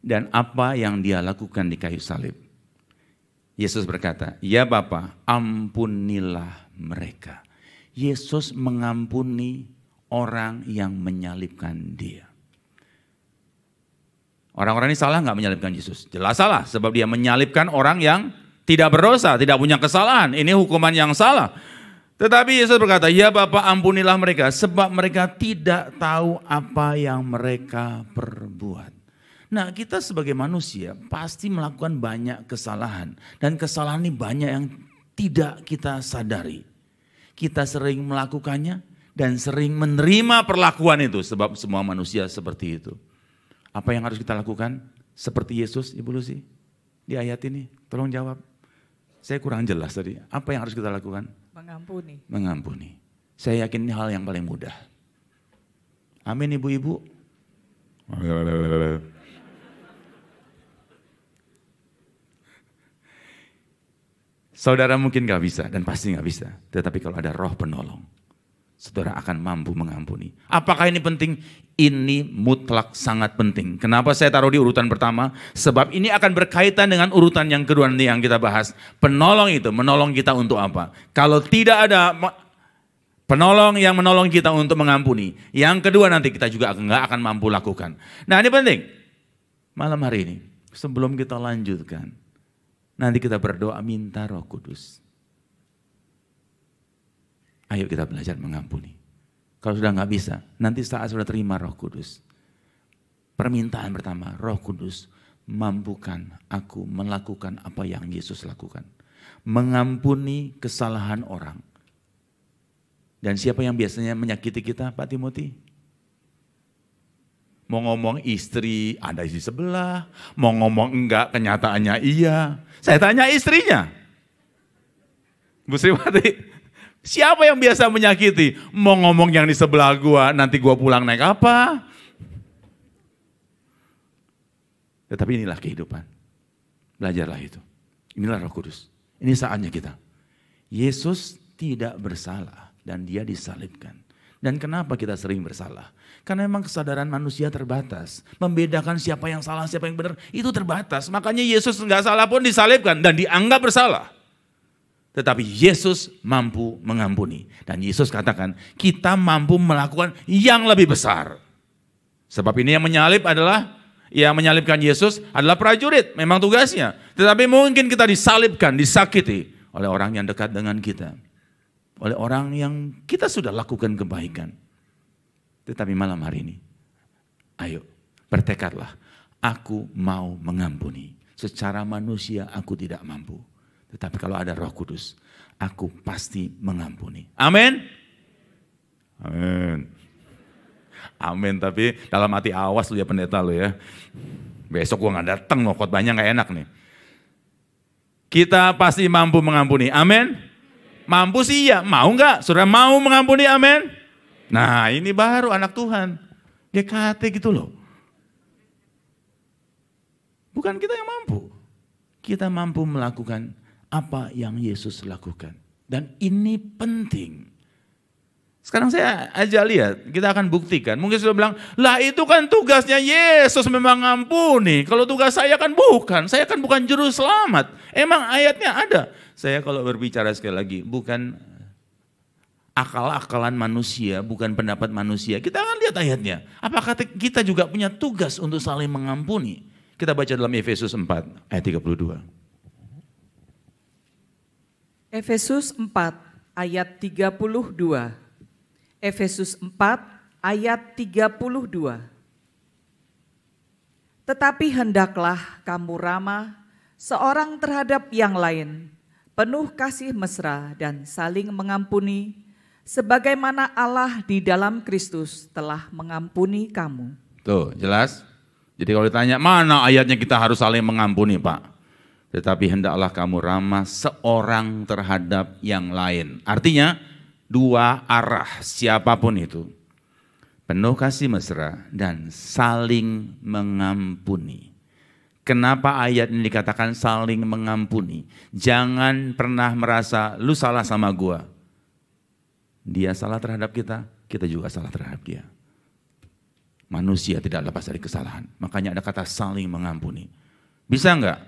E: Dan apa yang dia lakukan di kayu salib? Yesus berkata, "Ya Bapa, ampunilah mereka." Yesus mengampuni orang yang menyalibkan dia. Orang-orang ini salah nggak menyalibkan Yesus? Jelas salah, sebab dia menyalibkan orang yang tidak berdosa, tidak punya kesalahan. Ini hukuman yang salah. Tetapi Yesus berkata, "Ya Bapa, ampunilah mereka, sebab mereka tidak tahu apa yang mereka perbuat." Nah, kita sebagai manusia pasti melakukan banyak kesalahan. Dan kesalahan ini banyak yang tidak kita sadari. Kita sering melakukannya dan sering menerima perlakuan itu. Sebab semua manusia seperti itu. Apa yang harus kita lakukan? Seperti Yesus, Ibu Lucy, di ayat ini. Tolong jawab. Saya kurang jelas tadi. Apa yang harus kita lakukan?
F: Mengampuni.
E: Mengampuni. Saya yakin ini hal yang paling mudah. Amin, ibu-ibu. Saudara mungkin gak bisa dan pasti gak bisa. Tetapi kalau ada roh penolong, saudara akan mampu mengampuni. Apakah ini penting? Ini mutlak sangat penting. Kenapa saya taruh di urutan pertama? Sebab ini akan berkaitan dengan urutan yang kedua nanti yang kita bahas. Penolong itu menolong kita untuk apa? Kalau tidak ada penolong yang menolong kita untuk mengampuni, yang kedua nanti kita juga nggak akan mampu lakukan. Nah ini penting. Malam hari ini, sebelum kita lanjutkan, nanti kita berdoa minta Roh Kudus. Ayo kita belajar mengampuni. Kalau sudah nggak bisa, nanti saat sudah terima Roh Kudus. Permintaan pertama, Roh Kudus mampukan aku melakukan apa yang Yesus lakukan. Mengampuni kesalahan orang. Dan siapa yang biasanya menyakiti kita, Pak Timothy? Mau ngomong istri, ada istri sebelah. Mau ngomong enggak, kenyataannya iya. Saya tanya istrinya. Bu Sriwati, siapa yang biasa menyakiti? Mau ngomong yang di sebelah gua, nanti gua pulang naik apa? Tetapi inilah kehidupan. Belajarlah itu. Inilah Roh Kudus. Ini saatnya kita. Yesus tidak bersalah dan dia disalibkan. Dan kenapa kita sering bersalah? Karena memang kesadaran manusia terbatas. Membedakan siapa yang salah, siapa yang benar, itu terbatas. Makanya Yesus nggak salah pun disalibkan dan dianggap bersalah. Tetapi Yesus mampu mengampuni. Dan Yesus katakan, kita mampu melakukan yang lebih besar. Sebab ini yang menyalibkan Yesus adalah prajurit, memang tugasnya. Tetapi mungkin kita disalibkan, disakiti oleh orang yang dekat dengan kita. Oleh orang yang kita sudah lakukan kebaikan. Tetapi malam hari ini, ayo bertekadlah, aku mau mengampuni. Secara manusia aku tidak mampu. Tetapi kalau ada Roh Kudus, aku pasti mengampuni. Amin. Amin. Amin, tapi dalam hati awas lu ya pendeta lu ya. Besok gua gak datang loh, khotbahnya gak enak nih. Kita pasti mampu mengampuni. Amin. Mampu sih ya, mau gak? Saudara mau mengampuni, amin? Nah ini baru anak Tuhan. GKT gitu loh. Bukan kita yang mampu. Kita mampu melakukan apa yang Yesus lakukan. Dan ini penting. Sekarang saya aja lihat, kita akan buktikan. Mungkin sudah bilang, lah itu kan tugasnya Yesus memang ngampuni. Kalau tugas saya kan bukan, saya kan bukan juru selamat. Emang ayatnya ada. Saya kalau berbicara sekali lagi, bukan akal-akalan manusia, bukan pendapat manusia. Kita akan lihat ayatnya. Apakah kita juga punya tugas untuk saling mengampuni? Kita baca dalam Efesus 4 ayat 32.
F: Efesus 4 ayat 32. Efesus 4 ayat 32. Tetapi hendaklah kamu ramah seorang terhadap yang lain, penuh kasih mesra dan saling mengampuni, sebagaimana Allah di dalam Kristus telah mengampuni kamu.
E: Tuh, jelas? Jadi kalau ditanya, mana ayatnya kita harus saling mengampuni, Pak? Tetapi hendaklah kamu ramah seorang terhadap yang lain. Artinya, dua arah siapapun itu. Penuh kasih mesra dan saling mengampuni. Kenapa ayat ini dikatakan saling mengampuni? Jangan pernah merasa lu salah sama gua. Dia salah terhadap kita juga salah terhadap dia. Manusia tidak lepas dari kesalahan. Makanya ada kata saling mengampuni. Bisa enggak?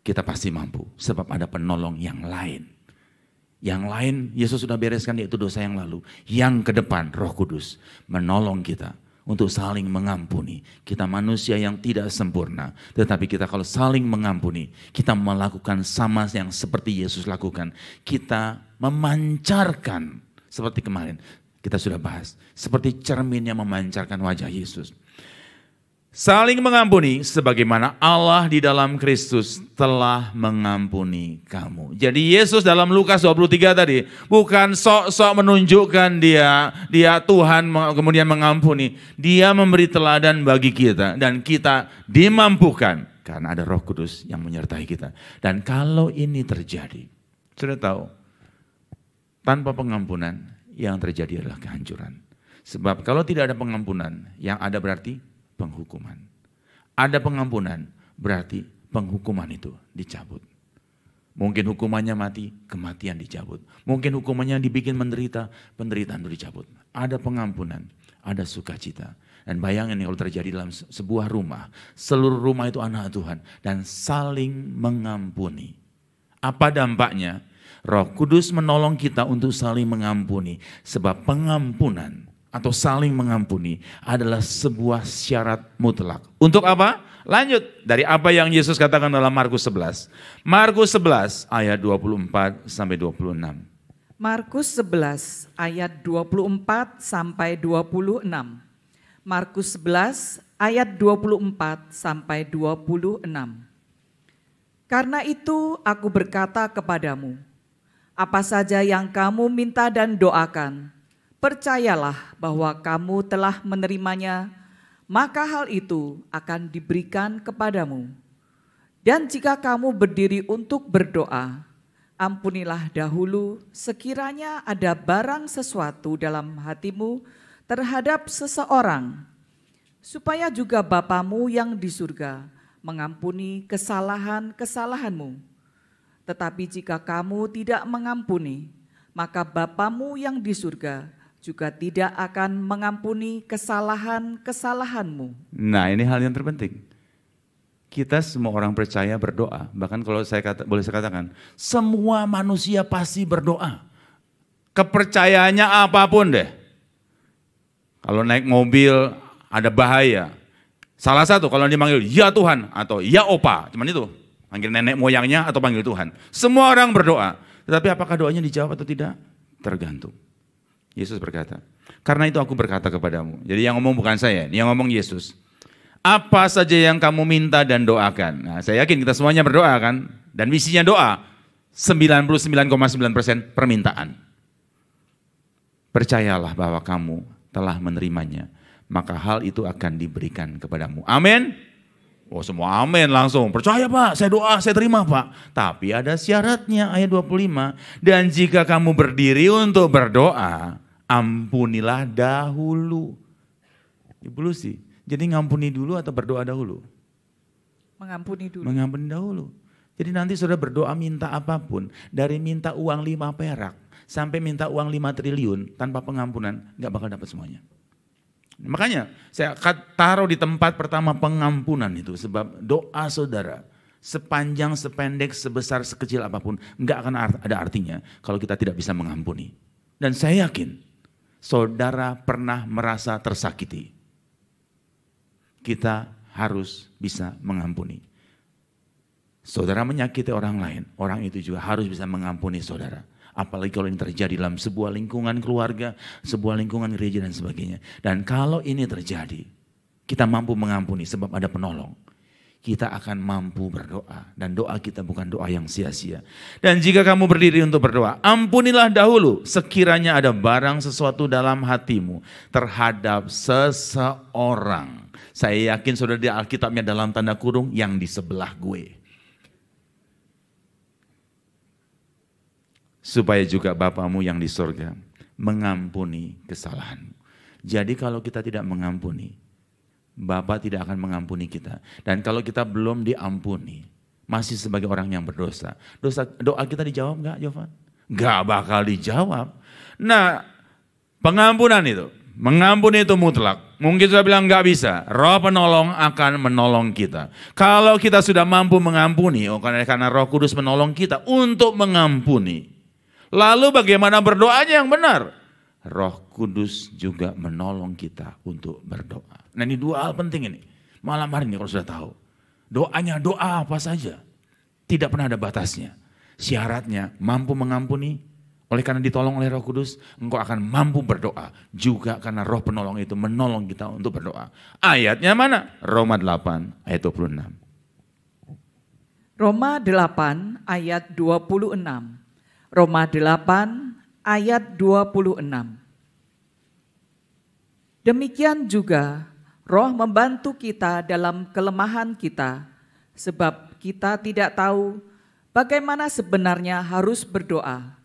E: Kita pasti mampu sebab ada penolong yang lain. Yang lain Yesus sudah bereskan, yaitu dosa yang lalu. Yang ke depan Roh Kudus menolong kita untuk saling mengampuni. Kita manusia yang tidak sempurna, tetapi kita kalau saling mengampuni, kita melakukan sama yang seperti Yesus lakukan. Kita memancarkan, seperti kemarin kita sudah bahas, seperti cermin yang memancarkan wajah Yesus. Saling mengampuni sebagaimana Allah di dalam Kristus telah mengampuni kamu. Jadi Yesus dalam Lukas 23 tadi bukan sok-sok menunjukkan dia Tuhan kemudian mengampuni. Dia memberi teladan bagi kita dan kita dimampukan karena ada Roh Kudus yang menyertai kita. Dan kalau ini terjadi, sudah tahu, tanpa pengampunan yang terjadi adalah kehancuran. Sebab kalau tidak ada pengampunan, yang ada berarti penghukuman. Ada pengampunan, berarti penghukuman itu dicabut. Mungkin hukumannya mati, kematian dicabut. Mungkin hukumannya dibikin menderita, penderitaan itu dicabut. Ada pengampunan, ada sukacita. Dan bayangin kalau terjadi dalam sebuah rumah, seluruh rumah itu anak Tuhan dan saling mengampuni. Apa dampaknya? Roh Kudus menolong kita untuk saling mengampuni. Sebab pengampunan atau saling mengampuni adalah sebuah syarat mutlak. Untuk apa? Lanjut dari apa yang Yesus katakan dalam Markus 11. Markus 11 ayat 24 sampai 26.
F: Markus 11 ayat 24 sampai 26. Markus 11 ayat 24 sampai 26. Karena itu aku berkata kepadamu, apa saja yang kamu minta dan doakan, percayalah bahwa kamu telah menerimanya, maka hal itu akan diberikan kepadamu. Dan jika kamu berdiri untuk berdoa, ampunilah dahulu sekiranya ada barang sesuatu dalam hatimu terhadap seseorang, supaya juga Bapamu yang di surga mengampuni kesalahan-kesalahanmu. Tetapi jika kamu tidak mengampuni, maka Bapamu yang di surga juga tidak akan mengampuni kesalahan-kesalahanmu.
E: Nah, ini hal yang terpenting. Kita semua orang percaya berdoa. Bahkan kalau boleh saya katakan, semua manusia pasti berdoa. Kepercayaannya apapun deh. Kalau naik mobil ada bahaya. Salah satu kalau dipanggil ya Tuhan atau ya Opa, cuman itu. Panggil nenek moyangnya atau panggil Tuhan. Semua orang berdoa. Tetapi apakah doanya dijawab atau tidak? Tergantung. Yesus berkata, karena itu aku berkata kepadamu. Jadi yang ngomong bukan saya, yang ngomong Yesus. Apa saja yang kamu minta dan doakan. Nah, saya yakin kita semuanya berdoa kan. Dan misinya doa, 99,9% permintaan. Percayalah bahwa kamu telah menerimanya. Maka hal itu akan diberikan kepadamu. Amin. Oh semua amin langsung. Percaya Pak, saya doa, saya terima Pak. Tapi ada syaratnya ayat 25. Dan jika kamu berdiri untuk berdoa, ampunilah dahulu. Ibu Lucy, jadi ngampuni dulu atau berdoa dahulu?
F: Mengampuni dulu.
E: Mengampuni dahulu. Jadi nanti saudara berdoa minta apapun. Dari minta uang 5 perak sampai minta uang 5 triliun tanpa pengampunan gak bakal dapat semuanya. Makanya saya taruh di tempat pertama pengampunan itu. Sebab doa saudara sepanjang, sependek, sebesar, sekecil apapun gak akan ada artinya kalau kita tidak bisa mengampuni. Dan saya yakin saudara pernah merasa tersakiti. Kita harus bisa mengampuni. Saudara menyakiti orang lain, orang itu juga harus bisa mengampuni saudara. Apalagi kalau ini terjadi dalam sebuah lingkungan keluarga, sebuah lingkungan gereja dan sebagainya. Dan kalau ini terjadi, kita mampu mengampuni sebab ada penolong. Kita akan mampu berdoa dan doa kita bukan doa yang sia-sia. Dan jika kamu berdiri untuk berdoa, ampunilah dahulu sekiranya ada barang sesuatu dalam hatimu terhadap seseorang. Saya yakin saudara di Alkitabnya dalam tanda kurung yang di sebelah gue. Supaya juga Bapamu yang di surga mengampuni kesalahanmu. Jadi kalau kita tidak mengampuni, Bapa tidak akan mengampuni kita. Dan kalau kita belum diampuni, masih sebagai orang yang berdosa, doa kita dijawab gak Jovan? Gak bakal dijawab. Nah, pengampunan itu, mengampuni itu mutlak. Mungkin sudah bilang gak bisa, Roh penolong akan menolong kita. Kalau kita sudah mampu mengampuni, karena Roh Kudus menolong kita untuk mengampuni. Lalu bagaimana berdoanya yang benar? Roh Kudus juga menolong kita untuk berdoa. Nah ini dua hal penting ini. Malam hari ini kalau sudah tahu. Doanya doa apa saja. Tidak pernah ada batasnya. Syaratnya mampu mengampuni. Oleh karena ditolong oleh Roh Kudus, engkau akan mampu berdoa. Juga karena Roh penolong itu menolong kita untuk berdoa. Ayatnya mana? Roma 8 ayat 26.
F: Roma 8 ayat 26. Roma 8 ayat 26. Demikian juga Roh membantu kita dalam kelemahan kita, sebab kita tidak tahu bagaimana sebenarnya harus berdoa.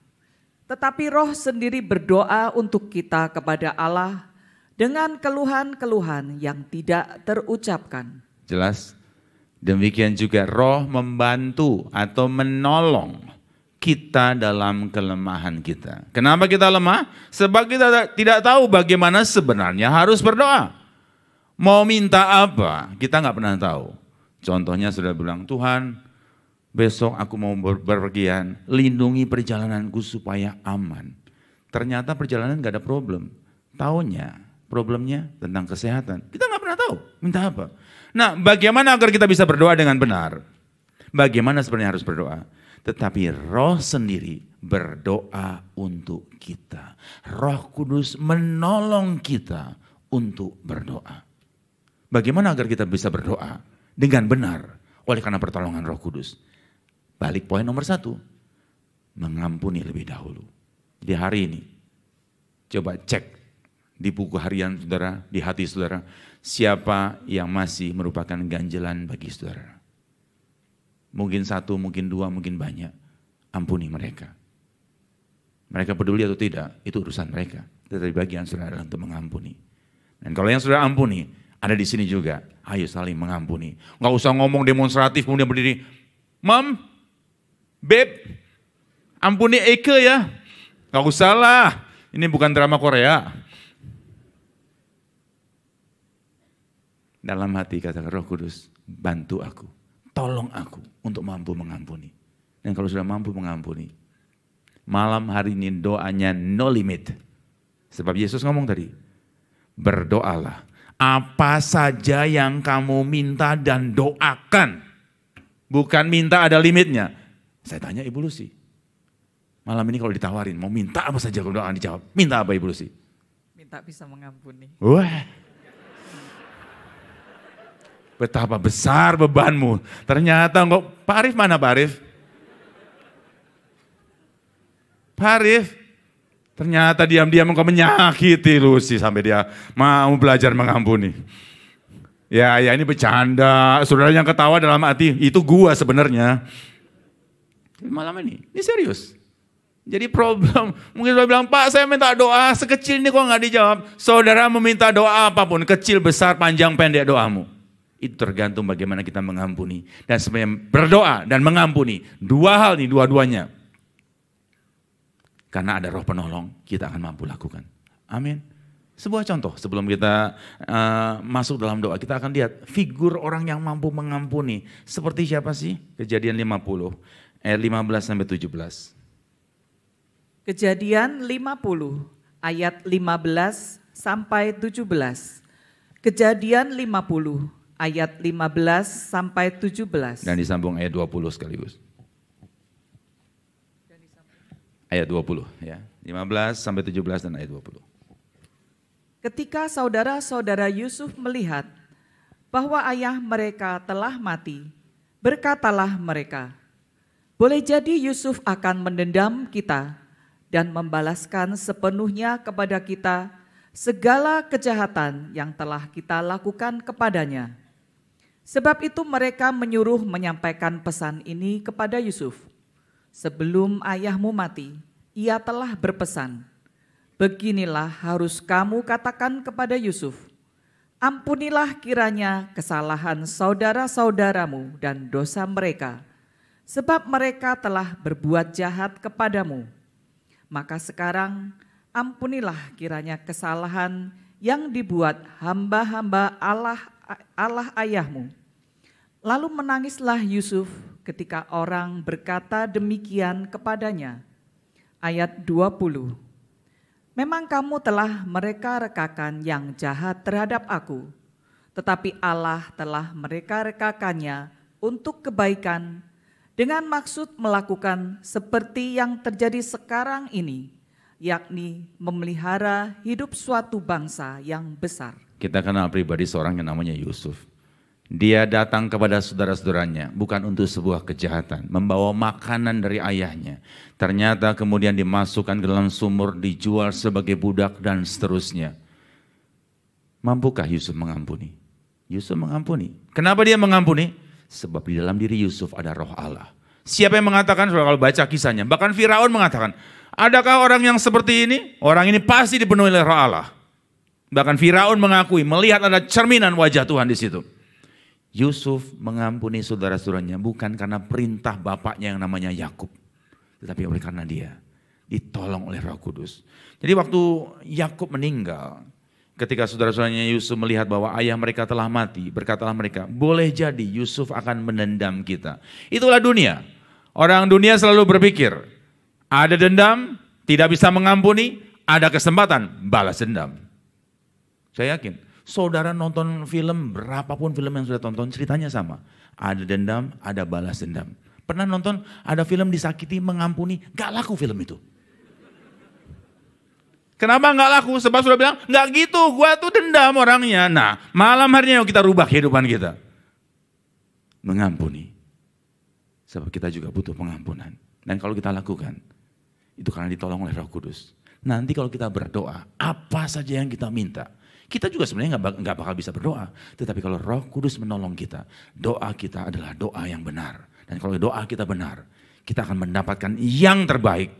F: Tetapi Roh sendiri berdoa untuk kita kepada Allah dengan keluhan-keluhan yang tidak terucapkan.
E: Jelas? Demikian juga roh membantu atau menolong kita dalam kelemahan kita. Kenapa kita lemah? Sebab kita tidak tahu bagaimana sebenarnya harus berdoa. Mau minta apa? Kita nggak pernah tahu. Contohnya sudah bilang, Tuhan besok aku mau berpergian, lindungi perjalananku supaya aman. Ternyata perjalanan nggak ada problem. Taunya problemnya tentang kesehatan. Kita nggak pernah tahu minta apa. Nah, bagaimana agar kita bisa berdoa dengan benar? Bagaimana sebenarnya harus berdoa? Tetapi Roh sendiri berdoa untuk kita. Roh Kudus menolong kita untuk berdoa. Bagaimana agar kita bisa berdoa dengan benar? Oleh karena pertolongan Roh Kudus. Balik poin nomor 1. Mengampuni lebih dahulu. Di hari ini, coba cek di buku harian saudara, di hati saudara, siapa yang masih merupakan ganjelan bagi saudara. Mungkin 1, mungkin 2, mungkin banyak. Ampuni mereka. Mereka peduli atau tidak, itu urusan mereka. Tetapi bagian saudara untuk mengampuni. Dan kalau yang saudara ampuni, ada di sini juga. Ayo saling mengampuni. Nggak usah ngomong demonstratif, kemudian berdiri. Mam, Beb, ampuni Eke ya. Nggak usah lah, ini bukan drama Korea. Dalam hati kata Roh Kudus, bantu aku. Tolong aku untuk mampu mengampuni. Dan kalau sudah mampu mengampuni, malam hari ini doanya no limit. Sebab Yesus ngomong tadi, berdoalah. Apa saja yang kamu minta dan doakan. Bukan minta ada limitnya. Saya tanya Ibu Lucy. Malam ini kalau ditawarin, mau minta apa saja kalau doa dijawab. Minta apa Ibu Lucy?
F: Minta bisa mengampuni.
E: Wah. Betapa besar bebanmu. Ternyata enggak. Pak Arif mana Pak Arif? Pak Arif. Ternyata diam-diam engkau menyakiti Lucy sampai dia mau belajar mengampuni. Ya ini bercanda. Saudara yang ketawa dalam hati, itu gua sebenarnya. Malam ini serius. Jadi problem, mungkin saudara bilang, Pak saya minta doa sekecil ini kok nggak dijawab. Saudara meminta doa apapun, kecil, besar, panjang, pendek doamu. Itu tergantung bagaimana kita mengampuni. Dan sebenarnya berdoa dan mengampuni. Dua hal nih, dua-duanya. Karena ada Roh penolong, kita akan mampu lakukan. Amin. Sebuah contoh sebelum kita masuk dalam doa, kita akan lihat figur orang yang mampu mengampuni. Seperti siapa sih? Kejadian 50, ayat 15 sampai 17.
F: Kejadian 50, ayat 15 sampai 17. Kejadian 50. Ayat 15 sampai 17.
E: Dan disambung ayat 20 sekaligus. Ayat 20 ya. 15 sampai 17 dan ayat 20.
F: Ketika saudara-saudara Yusuf melihat bahwa ayah mereka telah mati, berkatalah mereka, boleh jadi Yusuf akan mendendam kita dan membalaskan sepenuhnya kepada kita segala kejahatan yang telah kita lakukan kepadanya. Sebab itu mereka menyuruh menyampaikan pesan ini kepada Yusuf. Sebelum ayahmu mati, ia telah berpesan, beginilah harus kamu katakan kepada Yusuf, ampunilah kiranya kesalahan saudara-saudaramu dan dosa mereka, sebab mereka telah berbuat jahat kepadamu. Maka sekarang ampunilah kiranya kesalahan yang dibuat hamba-hamba Allah ayahmu. Lalu menangislah Yusuf ketika orang berkata demikian kepadanya. Ayat 20. Memang kamu telah mereka-rekakan yang jahat terhadap aku, tetapi Allah telah mereka-rekakannya untuk kebaikan dengan maksud melakukan seperti yang terjadi sekarang ini, yakni memelihara hidup suatu bangsa yang besar.
E: Kita kenal pribadi seorang yang namanya Yusuf. Dia datang kepada saudara-saudaranya bukan untuk sebuah kejahatan, membawa makanan dari ayahnya. Ternyata kemudian dimasukkan ke dalam sumur, dijual sebagai budak dan seterusnya. Mampukah Yusuf mengampuni? Yusuf mengampuni. Kenapa dia mengampuni? Sebab di dalam diri Yusuf ada Roh Allah. Siapa yang mengatakan, kalau baca kisahnya, bahkan Firaun mengatakan, adakah orang yang seperti ini? Orang ini pasti dipenuhi oleh Roh Allah. Bahkan Firaun mengakui, melihat ada cerminan wajah Tuhan di situ. Yusuf mengampuni saudara-saudaranya bukan karena perintah bapaknya yang namanya Yakub, tetapi oleh karena dia ditolong oleh Roh Kudus. Jadi waktu Yakub meninggal, ketika saudara-saudaranya Yusuf melihat bahwa ayah mereka telah mati, berkatalah mereka, boleh jadi Yusuf akan menendam kita. Itulah dunia. Orang dunia selalu berpikir, ada dendam, tidak bisa mengampuni, ada kesempatan, balas dendam. Saya yakin, saudara nonton film, berapapun film yang sudah tonton, ceritanya sama. Ada dendam, ada balas dendam. Pernah nonton ada film disakiti, mengampuni, gak laku film itu. Kenapa gak laku? Sebab sudah bilang, gak gitu, gua tuh dendam orangnya. Nah, malam harinya kita rubah kehidupan kita. Mengampuni. Sebab kita juga butuh pengampunan. Dan kalau kita lakukan, itu karena ditolong oleh Roh Kudus. Nanti kalau kita berdoa, apa saja yang kita minta, kita juga sebenarnya nggak bakal bisa berdoa. Tetapi kalau Roh Kudus menolong kita, doa kita adalah doa yang benar. Dan kalau doa kita benar, kita akan mendapatkan yang terbaik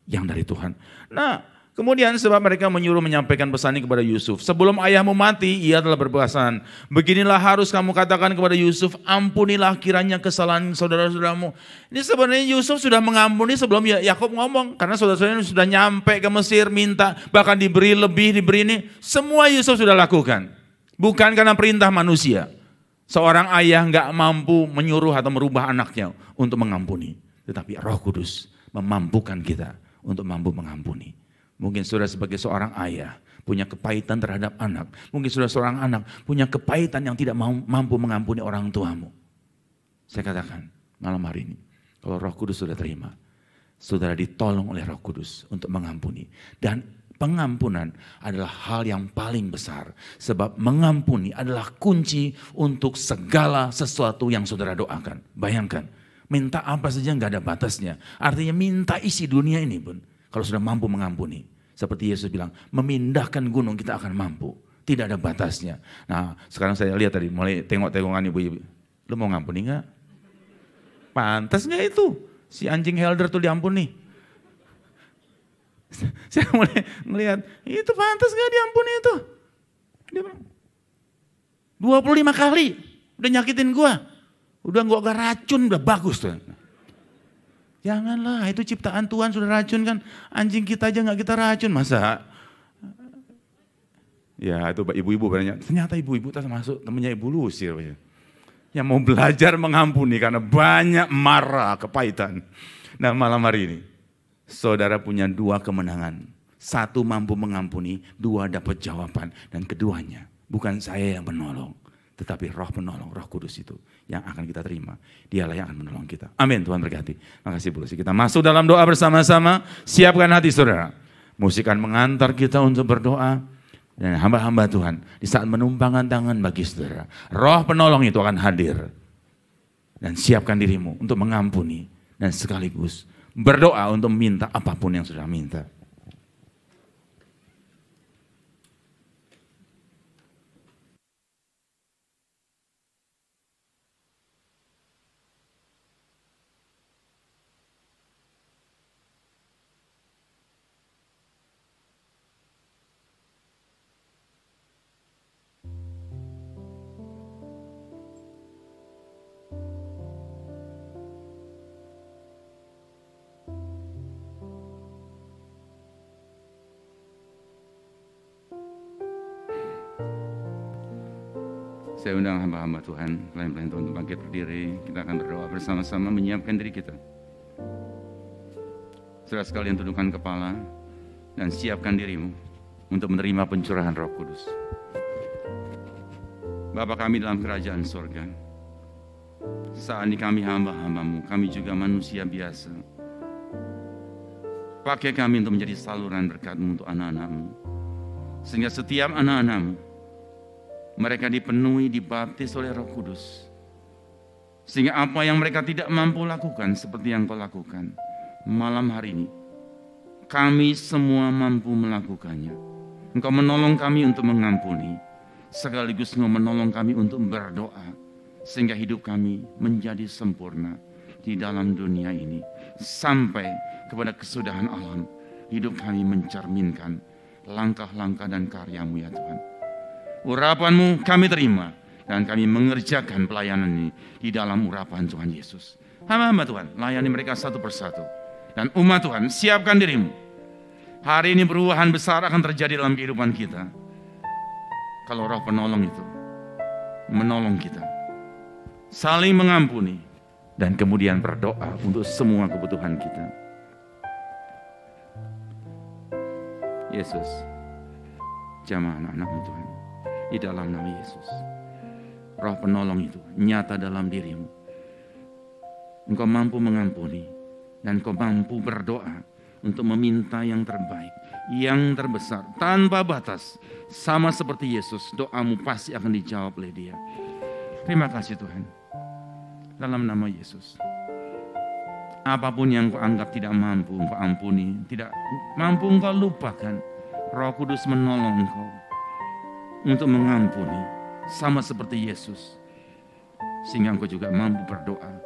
E: yang dari Tuhan. Nah, kemudian sebab mereka menyuruh menyampaikan pesan ini kepada Yusuf. Sebelum ayahmu mati, ia telah berpesan, beginilah harus kamu katakan kepada Yusuf, ampunilah kiranya kesalahan saudara-saudaramu. Ini sebenarnya Yusuf sudah mengampuni sebelum Yakub ngomong. Karena saudara-saudaranya sudah nyampe ke Mesir, minta, bahkan diberi lebih, diberi ini. Semua Yusuf sudah lakukan. Bukan karena perintah manusia. Seorang ayah nggak mampu menyuruh atau merubah anaknya untuk mengampuni. Tetapi Roh Kudus memampukan kita untuk mampu mengampuni. Mungkin saudara sebagai seorang ayah punya kepahitan terhadap anak. Mungkin saudara seorang anak punya kepahitan yang tidak mampu mengampuni orang tuamu. Saya katakan malam hari ini, kalau Roh Kudus sudah terima, saudara ditolong oleh Roh Kudus untuk mengampuni. Dan pengampunan adalah hal yang paling besar. Sebab mengampuni adalah kunci untuk segala sesuatu yang saudara doakan. Bayangkan, minta apa saja nggak ada batasnya. Artinya minta isi dunia ini pun. Kalau sudah mampu mengampuni. Seperti Yesus bilang, memindahkan gunung kita akan mampu. Tidak ada batasnya. Nah, sekarang saya lihat tadi, mulai tengok-tengokan ibu-ibu. Lu mau ngampuni gak? Pantas gak itu? Si anjing Helder tuh diampuni. Saya mulai melihat, itu pantas gak diampuni itu? Dia bilang, 25 kali udah nyakitin gua. Udah gak racun, udah bagus tuh. Janganlah, itu ciptaan Tuhan sudah racun kan. Anjing kita aja gak kita racun, masa? Ya itu ibu-ibu banyak. Ternyata ibu-ibu termasuk temennya Ibu Lucy. Yang mau belajar mengampuni karena banyak marah, kepahitan. Nah malam hari ini, saudara punya 2 kemenangan. 1 mampu mengampuni, 2 dapat jawaban. Dan keduanya, bukan saya yang menolong. Tetapi Roh penolong, Roh Kudus itu yang akan kita terima. Dialah yang akan menolong kita. Amin, Tuhan berkati. Makasih Bu Lucy. Kita masuk dalam doa bersama-sama. Siapkan hati saudara. Musik akan mengantar kita untuk berdoa. Dan hamba-hamba Tuhan di saat menumpangkan tangan bagi saudara. Roh penolong itu akan hadir. Dan siapkan dirimu untuk mengampuni. Dan sekaligus berdoa untuk minta apapun yang sudah minta. Saya undang hamba-hamba Tuhan, lain-lain Tuhan untuk bangkit berdiri. Kita akan berdoa bersama-sama menyiapkan diri kita. Saudara sekalian tundukkan kepala dan siapkan dirimu untuk menerima pencurahan Roh Kudus. Bapa kami dalam kerajaan surga, saat ini kami hamba-hambamu, kami juga manusia biasa. Pakai kami untuk menjadi saluran berkat-Mu untuk anak-anak-Mu. Sehingga setiap anak-anak-Mu mereka dipenuhi, dibaptis oleh Roh Kudus. Sehingga apa yang mereka tidak mampu lakukan seperti yang Kau lakukan. Malam hari ini, kami semua mampu melakukannya. Engkau menolong kami untuk mengampuni. Sekaligus Engkau menolong kami untuk berdoa. Sehingga hidup kami menjadi sempurna di dalam dunia ini. Sampai kepada kesudahan alam, hidup kami mencerminkan langkah-langkah dan karya-Mu ya Tuhan. Urapan-Mu kami terima, Dan kami mengerjakan pelayanan ini di dalam urapan Tuhan Yesus. Hamba-hamba Tuhan, layani mereka satu persatu. Dan umat Tuhan, siapkan dirimu. Hari ini perubahan besar akan terjadi dalam kehidupan kita. Kalau Roh Penolong itu menolong kita, saling mengampuni, dan kemudian berdoa untuk semua kebutuhan kita. Yesus, jamah anak-anak-Mu Tuhan, di dalam nama Yesus. Roh Penolong itu nyata dalam dirimu. Engkau mampu mengampuni, dan Engkau mampu berdoa untuk meminta yang terbaik, yang terbesar, tanpa batas. Sama seperti Yesus, doamu pasti akan dijawab oleh Dia. Terima kasih Tuhan. Dalam nama Yesus. Apapun yang Engkau anggap tidak mampu, Engkau ampuni. Tidak mampu Engkau lupakan. Roh Kudus menolong Engkau untuk mengampuni. Sama seperti Yesus. Sehingga Engkau juga mampu berdoa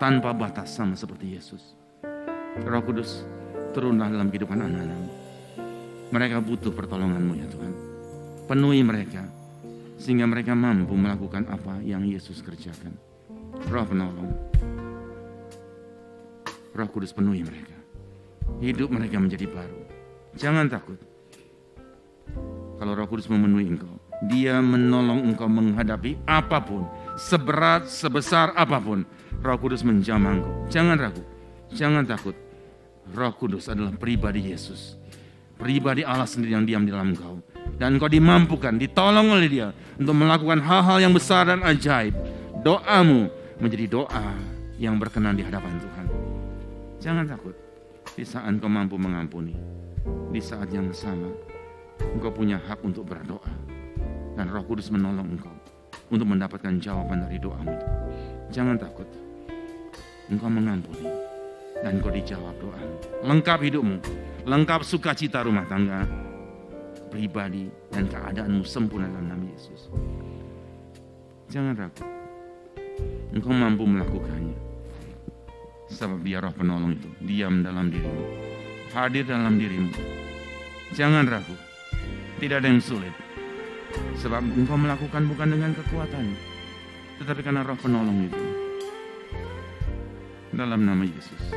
E: tanpa batas sama seperti Yesus. Roh Kudus, turunlah dalam kehidupan anak-anak-Mu. Mereka butuh pertolongan-Mu ya Tuhan. Penuhi mereka, sehingga mereka mampu melakukan apa yang Yesus kerjakan. Roh Penolong, Roh Kudus penuhi mereka. Hidup mereka menjadi baru. Jangan takut. Kalau Roh Kudus memenuhi engkau, Dia menolong engkau menghadapi apapun, seberat, sebesar apapun. Roh Kudus menjamah engkau. Jangan ragu, jangan takut. Roh Kudus adalah pribadi Yesus. Pribadi Allah sendiri yang diam di dalam engkau. Dan engkau dimampukan, ditolong oleh Dia untuk melakukan hal-hal yang besar dan ajaib. Doamu menjadi doa yang berkenan di hadapan Tuhan. Jangan takut. Di saat engkau mampu mengampuni, di saat yang sama engkau punya hak untuk berdoa. Dan Roh Kudus menolong engkau untuk mendapatkan jawaban dari doamu itu. Jangan takut. Engkau mengampuni dan engkau dijawab doamu. Lengkap hidupmu, lengkap sukacita rumah tangga, pribadi, dan keadaanmu sempurna dalam nama Yesus. Jangan ragu. Engkau mampu melakukannya. Sebab Dia Roh Penolong itu diam dalam dirimu, hadir dalam dirimu. Jangan ragu. Tidak ada yang sulit. Sebab engkau melakukan bukan dengan kekuatanmu, tetapi karena Roh Penolong itu. Dalam nama Yesus.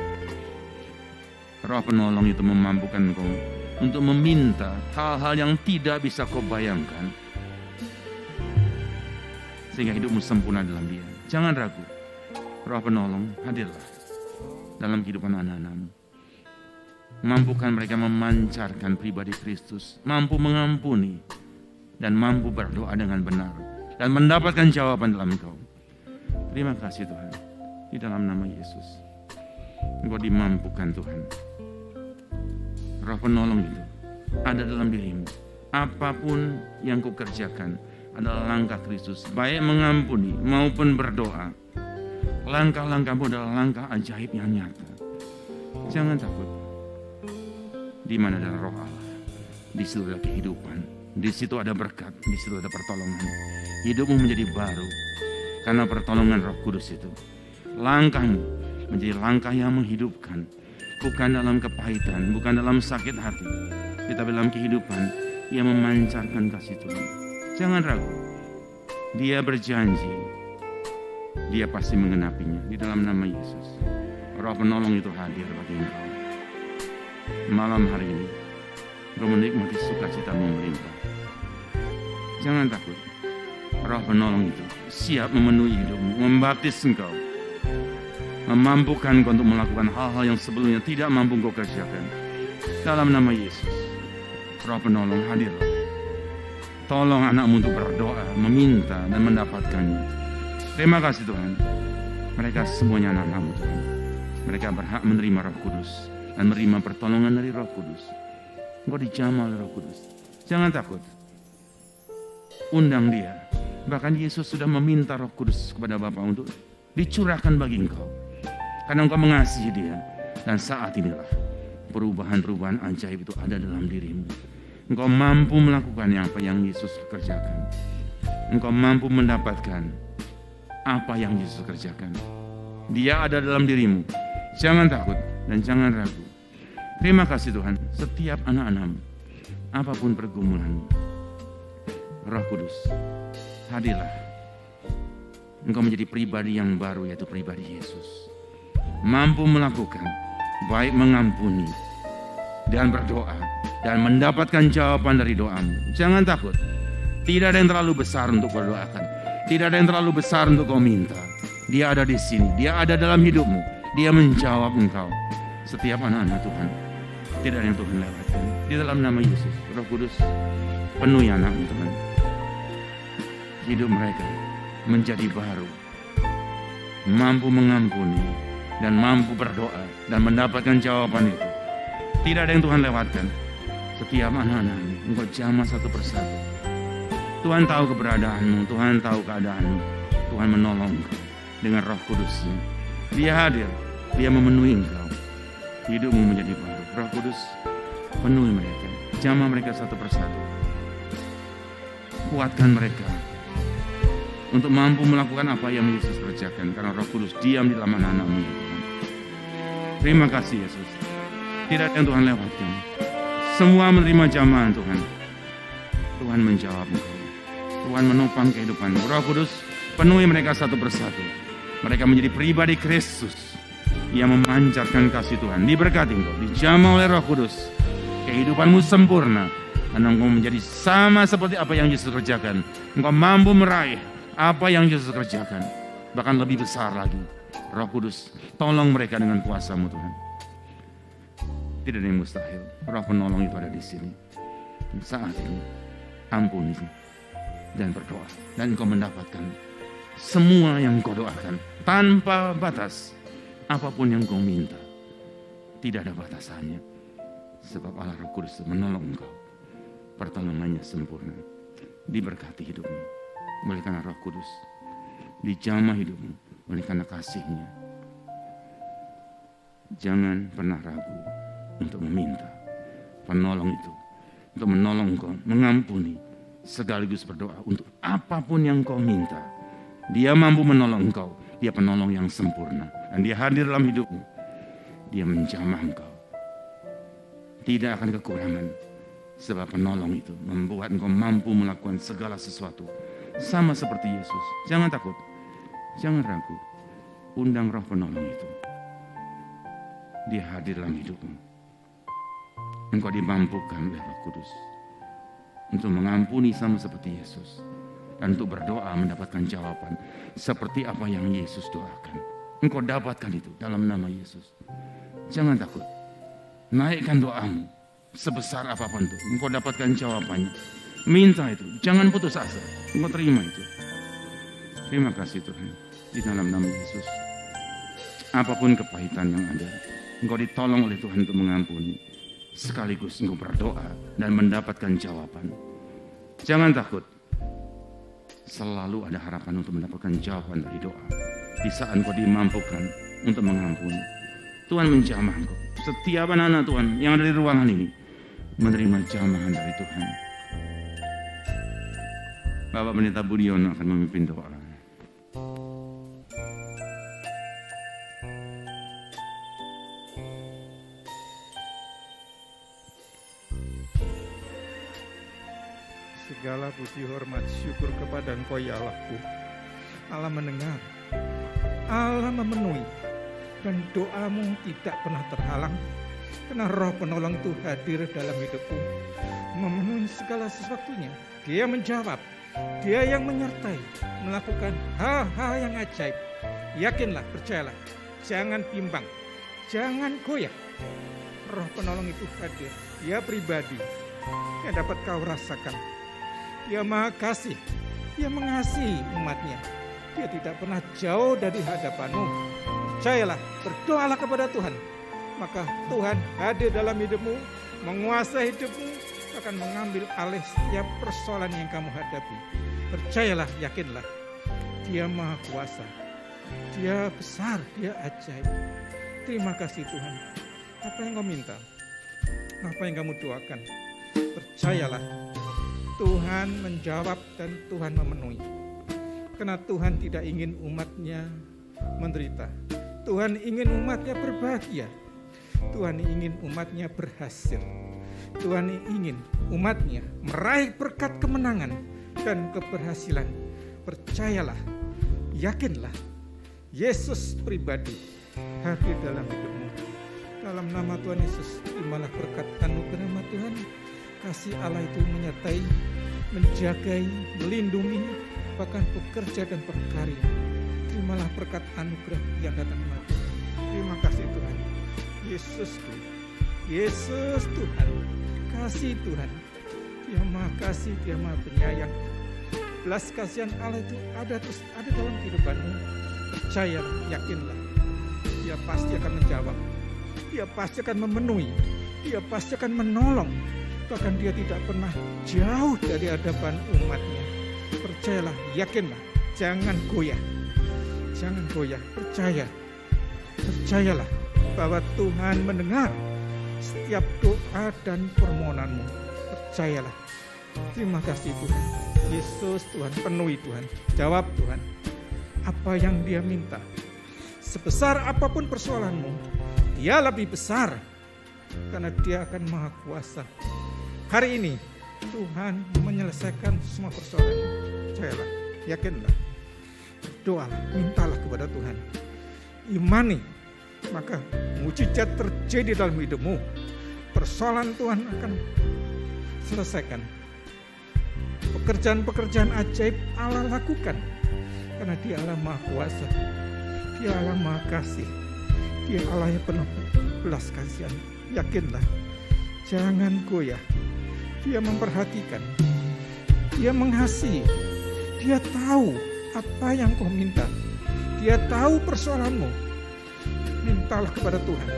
E: Roh Penolong itu memampukan engkau untuk meminta hal-hal yang tidak bisa kau bayangkan. Sehingga hidupmu sempurna dalam Dia. Jangan ragu. Roh Penolong hadirlah dalam kehidupan anak-anakmu. Mampukan mereka memancarkan pribadi Kristus. Mampu mengampuni. Dan mampu berdoa dengan benar. Dan mendapatkan jawaban dalam engkau. Terima kasih Tuhan. Di dalam nama Yesus. Engkau dimampukan Tuhan. Roh Penolong itu ada dalam dirimu. Apapun yang kau kerjakan adalah langkah Kristus. Baik mengampuni maupun berdoa. Langkah-langkahmu adalah langkah ajaib yang nyata. Jangan takut. Di mana ada Roh Allah, di situ ada kehidupan, di situ ada berkat, di situ ada pertolongan. Hidupmu menjadi baru karena pertolongan Roh Kudus itu. Langkahmu menjadi langkah yang menghidupkan, bukan dalam kepahitan, bukan dalam sakit hati, tetapi dalam kehidupan yang memancarkan kasih Tuhan. Jangan ragu. Dia berjanji, Dia pasti mengenapinya di dalam nama Yesus. Roh Penolong itu hadir bagi engkau. Malam hari ini, engkau menikmati sukacitamu melimpah. Jangan takut. Roh Penolong itu siap memenuhi hidupmu, membaptis engkau, memampukan engkau untuk melakukan hal-hal yang sebelumnya tidak mampu engkau kerjakan. Dalam nama Yesus, Roh Penolong hadirlah. Tolong anakmu untuk berdoa, meminta dan mendapatkannya. Terima kasih Tuhan. Mereka semuanya anak-anakmu Tuhan. Mereka berhak menerima Roh Kudus dan menerima pertolongan dari Roh Kudus. Engkau dijamah oleh Roh Kudus. Jangan takut. Undang Dia. Bahkan Yesus sudah meminta Roh Kudus kepada Bapa untuk dicurahkan bagi engkau. Karena engkau mengasihi Dia. Dan saat inilah perubahan-perubahan ajaib itu ada dalam dirimu. Engkau mampu melakukan apa yang Yesus kerjakan. Engkau mampu mendapatkan apa yang Yesus kerjakan. Dia ada dalam dirimu. Jangan takut dan jangan ragu. Terima kasih Tuhan. Setiap anak-anakmu, apapun pergumulanmu, Roh Kudus hadirlah engkau menjadi pribadi yang baru, yaitu pribadi Yesus. Mampu melakukan, baik mengampuni dan berdoa dan mendapatkan jawaban dari doamu. Jangan takut. Tidak ada yang terlalu besar untuk berdoakan. Tidak ada yang terlalu besar untuk kau minta. Dia ada di sini. Dia ada dalam hidupmu. Dia menjawab engkau. Setiap anak-anak Tuhan. Tidak ada yang Tuhan lewatkan. Di dalam nama Yesus, Roh Kudus, penuhi anak-mu Tuhan. Hidup mereka menjadi baru. Mampu mengampuni dan mampu berdoa dan mendapatkan jawaban itu. Tidak ada yang Tuhan lewatkan. Setiap anak-anakmu, engkau jamah satu persatu. Tuhan tahu keberadaanmu, Tuhan tahu keadaanmu. Tuhan menolong engkau dengan Roh Kudus-Nya. Dia hadir, Dia memenuhi engkau. Hidupmu menjadi baru. Roh Kudus, penuhi mereka. Jamah mereka satu persatu. Kuatkan mereka untuk mampu melakukan apa yang Yesus kerjakan, karena Roh Kudus diam di dalam anak-anak-Mu. Terima kasih Yesus. Tidak ada yang Tuhan lewatkan. Semua menerima jamahan Tuhan. Tuhan menjawab engkau. Tuhan menopang kehidupanmu. Roh Kudus, penuhi mereka satu persatu. Mereka menjadi pribadi Kristus yang memancarkan kasih Tuhan. Diberkati engkau, dijamah oleh Roh Kudus. Kehidupanmu sempurna, karena engkau menjadi sama seperti apa yang Yesus kerjakan. Engkau mampu meraih apa yang Yesus kerjakan, bahkan lebih besar lagi. Roh Kudus, tolong mereka dengan kuasa-Mu Tuhan. Tidak ada yang mustahil. Roh penolong itu ada di sini. Saat ini, ampuni dan berdoa, dan engkau mendapatkan semua yang engkau doakan tanpa batas. Apapun yang engkau minta, tidak ada batasannya, sebab Allah Roh Kudus menolong engkau. Pertolongannya sempurna. Diberkati hidupmu oleh karena Roh Kudus, dijamah hidupmu oleh karena kasih-Nya. Jangan pernah ragu untuk meminta penolong itu, untuk menolong engkau, mengampuni, sekaligus berdoa untuk apapun yang kau minta. Dia mampu menolong engkau. Dia penolong yang sempurna, dan Dia hadir dalam hidupmu. Dia menjamah engkau. Tidak akan kekurangan, sebab penolong itu membuat engkau mampu melakukan segala sesuatu sama seperti Yesus. Jangan takut, jangan ragu. Undang Roh penolong itu. Dia hadir dalam hidupmu. Engkau dimampukan oleh Roh Kudus untuk mengampuni sama seperti Yesus, dan untuk berdoa mendapatkan jawaban seperti apa yang Yesus doakan. Engkau dapatkan itu dalam nama Yesus. Jangan takut. Naikkan doamu sebesar apapun itu. Engkau dapatkan jawabannya. Minta itu. Jangan putus asa. Engkau terima itu. Terima kasih Tuhan. Di dalam nama Yesus. Apapun kepahitan yang ada, engkau ditolong oleh Tuhan untuk mengampuni. Sekaligus engkau berdoa dan mendapatkan jawaban. Jangan takut. Selalu ada harapan untuk mendapatkan jawaban dari doa. Di saat engkau dimampukan untuk mengampuni, Tuhan menjamah engkau. Setiap anak-anak Tuhan yang ada di ruangan ini menerima jamahan dari Tuhan. Bapak Pendeta Budiono akan memimpin doa.
G: Segala puji, hormat, syukur kepada Engkau ya Allahku. Allah mendengar, Allah memenuhi, dan doamu tidak pernah terhalang, karena Roh penolong itu hadir dalam hidupku, memenuhi segala sesuatunya. Dia menjawab, Dia yang menyertai, melakukan hal-hal yang ajaib. Yakinlah, percayalah, jangan bimbang, jangan goyah. Roh penolong itu hadir. Dia pribadi yang dapat kau rasakan. Dia maha kasih, Dia mengasihi umatnya. Dia tidak pernah jauh dari hadapanmu. Percayalah, berdoalah kepada Tuhan. Maka Tuhan hadir dalam hidupmu, menguasai hidupmu, akan mengambil alih setiap persoalan yang kamu hadapi. Percayalah, yakinlah, Dia maha kuasa. Dia besar, Dia ajaib. Terima kasih Tuhan. Apa yang kau minta, apa yang kamu doakan, percayalah, Tuhan menjawab dan Tuhan memenuhi. Karena Tuhan tidak ingin umatnya menderita. Tuhan ingin umatnya berbahagia. Tuhan ingin umatnya berhasil. Tuhan ingin umatnya meraih berkat kemenangan dan keberhasilan. Percayalah, yakinlah Yesus pribadi hadir dalam hidupmu. Dalam nama Tuhan Yesus, terimalah berkat anugerah Tuhan. Kasih Allah itu menyertai, menjagai, melindungi, bahkan bekerja dan berkarya. Terimalah berkat anugerah yang datang dari Tuhan. Terima kasih Tuhan. Yesus Tuhan, kasih Tuhan. Dia Maha Kasih, Dia Maha Penyayang. Belas kasihan Allah itu ada dalam kehidupanmu. Percaya, yakinlah. Dia pasti akan menjawab. Dia pasti akan memenuhi. Dia pasti akan menolong. Bahkan Dia tidak pernah jauh dari hadapan umatnya. Percayalah, yakinlah. Jangan goyah. Jangan goyah. Percayalah bahwa Tuhan mendengar setiap doa dan permohonanmu. Percayalah. Terima kasih Tuhan. Yesus Tuhan, penuhi Tuhan. Jawab Tuhan apa yang Dia minta. Sebesar apapun persoalanmu, Dia lebih besar karena Dia akan Maha Kuasa. Hari ini Tuhan menyelesaikan semua persoalanmu. Percayalah, yakinlah, berdoalah, mintalah kepada Tuhan. Imani, maka mujizat terjadi dalam hidupmu. Persoalan Tuhan akan selesaikan. Pekerjaan-pekerjaan ajaib Allah lakukan karena Dia Allah Maha Kuasa. Dia Allah Maha Kasih. Dia Allah yang penuh belas kasihan. Yakinlah, jangan goyah. Dia memperhatikan, Dia mengasihi, Dia tahu apa yang kau minta. Dia tahu persoalanmu. Mintalah kepada Tuhan,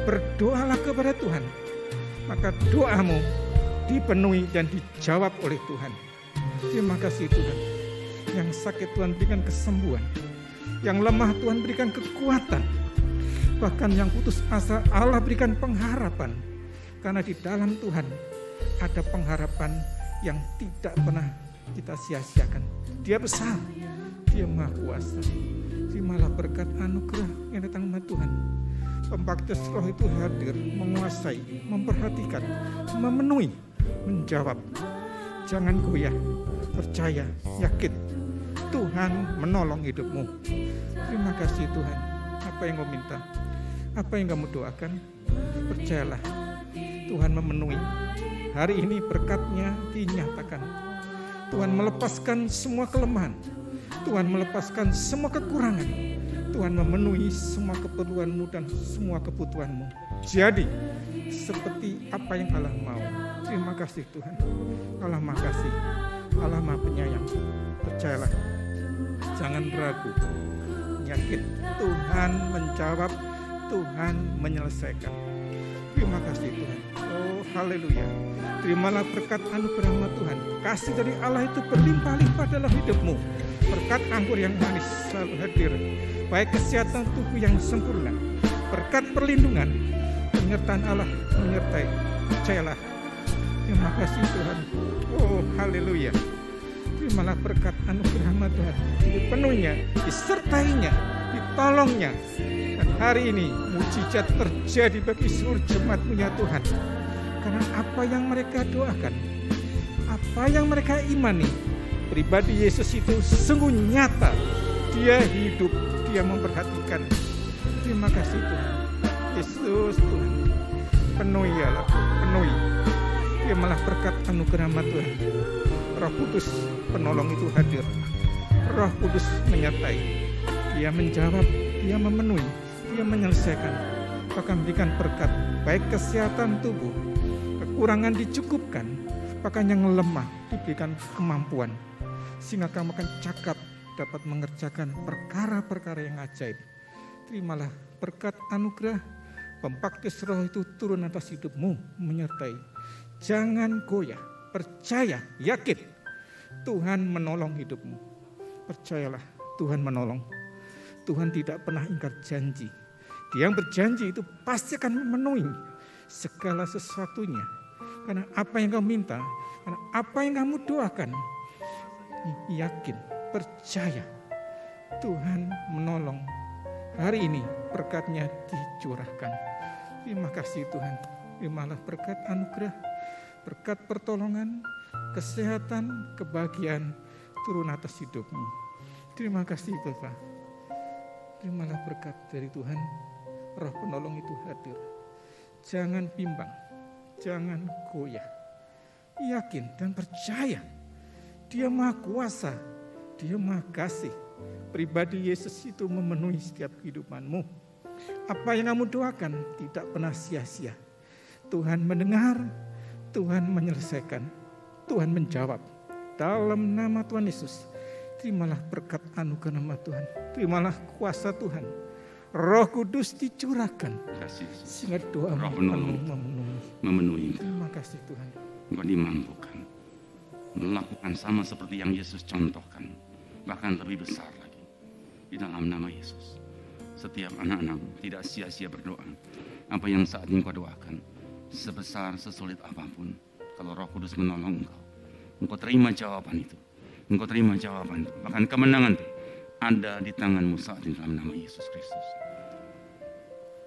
G: berdoalah kepada Tuhan, maka doamu dipenuhi dan dijawab oleh Tuhan. Terima kasih Tuhan. Yang sakit Tuhan berikan kesembuhan, yang lemah Tuhan berikan kekuatan, bahkan yang putus asa Allah berikan pengharapan. Karena di dalam Tuhan ada pengharapan yang tidak pernah kita sia-siakan. Dia besar, Dia Maha Kuasa. Terimalah berkat anugerah yang datang dari Tuhan. Pembaptis Roh itu hadir, menguasai, memperhatikan, memenuhi, menjawab. Jangan goyah, percaya, yakin. Tuhan menolong hidupmu. Terima kasih Tuhan. Apa yang kau minta, apa yang kamu doakan, percayalah Tuhan memenuhi. Hari ini berkat-Nya dinyatakan. Tuhan melepaskan semua kelemahan. Tuhan melepaskan semua kekurangan. Tuhan memenuhi semua keperluanmu dan semua kebutuhanmu. Jadi seperti apa yang Allah mau. Terima kasih Tuhan. Allah Maha Kasih, Allah Maha Penyayang. Percayalah, jangan ragu, yakin. Tuhan menjawab, Tuhan menyelesaikan. Terima kasih Tuhan. Oh haleluya. Terimalah berkat anugerah Tuhan. Kasih dari Allah itu berlimpah-limpah dalam hidupmu. Berkat anggur yang manis selalu hadir. Baik kesehatan tubuh yang sempurna. Berkat perlindungan, penyertaan Allah menyertai. Percayalah. Terima kasih Tuhan. Oh haleluya. Terimalah berkat anugerah Tuhan. Dipenuhinya, disertainya, ditolongnya. Dan hari ini mujizat terjadi bagi seluruh jemaat-Mu ya Tuhan. Karena apa yang mereka doakan, apa yang mereka imani, pribadi Yesus itu sungguh nyata. Dia hidup, Dia memperhatikan. Terima kasih Tuhan. Yesus Tuhan, penuhi ya Allah, penuhi. Dia malah berkat anugerah Tuhan. Roh Kudus penolong itu hadir. Roh Kudus menyertai. Dia menjawab, Dia memenuhi, Dia menyelesaikan. Bahkan berikan berkat, baik kesehatan tubuh, kekurangan dicukupkan, bahkan yang lemah diberikan kemampuan. Sehingga kamu akan cakap dapat mengerjakan perkara-perkara yang ajaib. Terimalah berkat anugerah, pembaptis Roh itu turun atas hidupmu, menyertai. Jangan goyah, percaya, yakin. Tuhan menolong hidupmu. Percayalah, Tuhan menolong. Tuhan tidak pernah ingkar janji. Dia yang berjanji itu pasti akan memenuhi segala sesuatunya. Karena apa yang kamu minta, karena apa yang kamu doakan, yakin, percaya. Tuhan menolong. Hari ini berkat-Nya dicurahkan. Terima kasih Tuhan. Terimalah berkat anugerah, berkat pertolongan, kesehatan, kebahagiaan turun atas hidupmu. Terima kasih Bapa. Terimalah berkat dari Tuhan. Roh penolong itu hadir. Jangan bimbang, jangan goyah. Yakin dan percaya. Dia Maha Kuasa, Dia Maha Kasih. Pribadi Yesus itu memenuhi setiap kehidupanmu. Apa yang kamu doakan tidak pernah sia-sia. Tuhan mendengar, Tuhan menyelesaikan, Tuhan menjawab. Dalam nama Tuhan Yesus, terimalah berkat anugerah nama Tuhan. Terimalah kuasa Tuhan. Roh Kudus dicurahkan sehingga doamu memenuhi. Terima kasih Tuhan.
H: Engkau dimampukan melakukan sama seperti yang Yesus contohkan, bahkan lebih besar lagi. Di dalam nama Yesus, setiap anak-anak tidak sia-sia berdoa. Apa yang saat ini engkau doakan, sebesar sesulit apapun, kalau Roh Kudus menolong engkau terima jawaban itu. Engkau terima jawaban itu. Bahkan kemenangan itu ada di tanganmu saat ini dalam nama Yesus Kristus.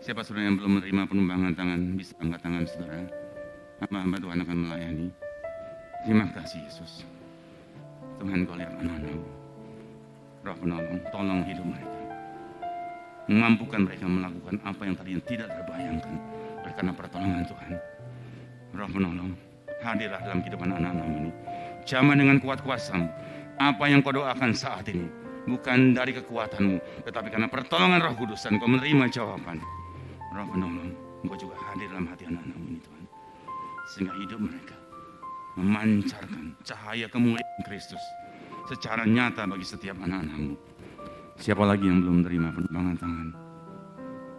H: Siapa saudara yang belum menerima penumbangan tangan, bisa angkat tangan saudara. Hamba-hamba Tuhan akan melayani. Terima kasih Yesus. Tuhan, kau lihat anak-anakmu. Roh penolong, tolong hidup mereka. Memampukan mereka melakukan apa yang tadinya tidak terbayangkan oleh karena pertolongan Tuhan. Roh penolong, hadirlah dalam kehidupan anak-anakmu ini. Jamah dengan kuat kuasamu. Apa yang kau doakan saat ini bukan dari kekuatanmu, tetapi karena pertolongan Roh Kudus dan kau menerima jawaban. Roh penolong, engkau juga hadir dalam hati anak-anakmu ini Tuhan. Sehingga hidup mereka memancarkan cahaya kemuliaan Kristus secara nyata bagi setiap anak-anakmu. Siapa lagi yang belum menerima penumbangan tangan?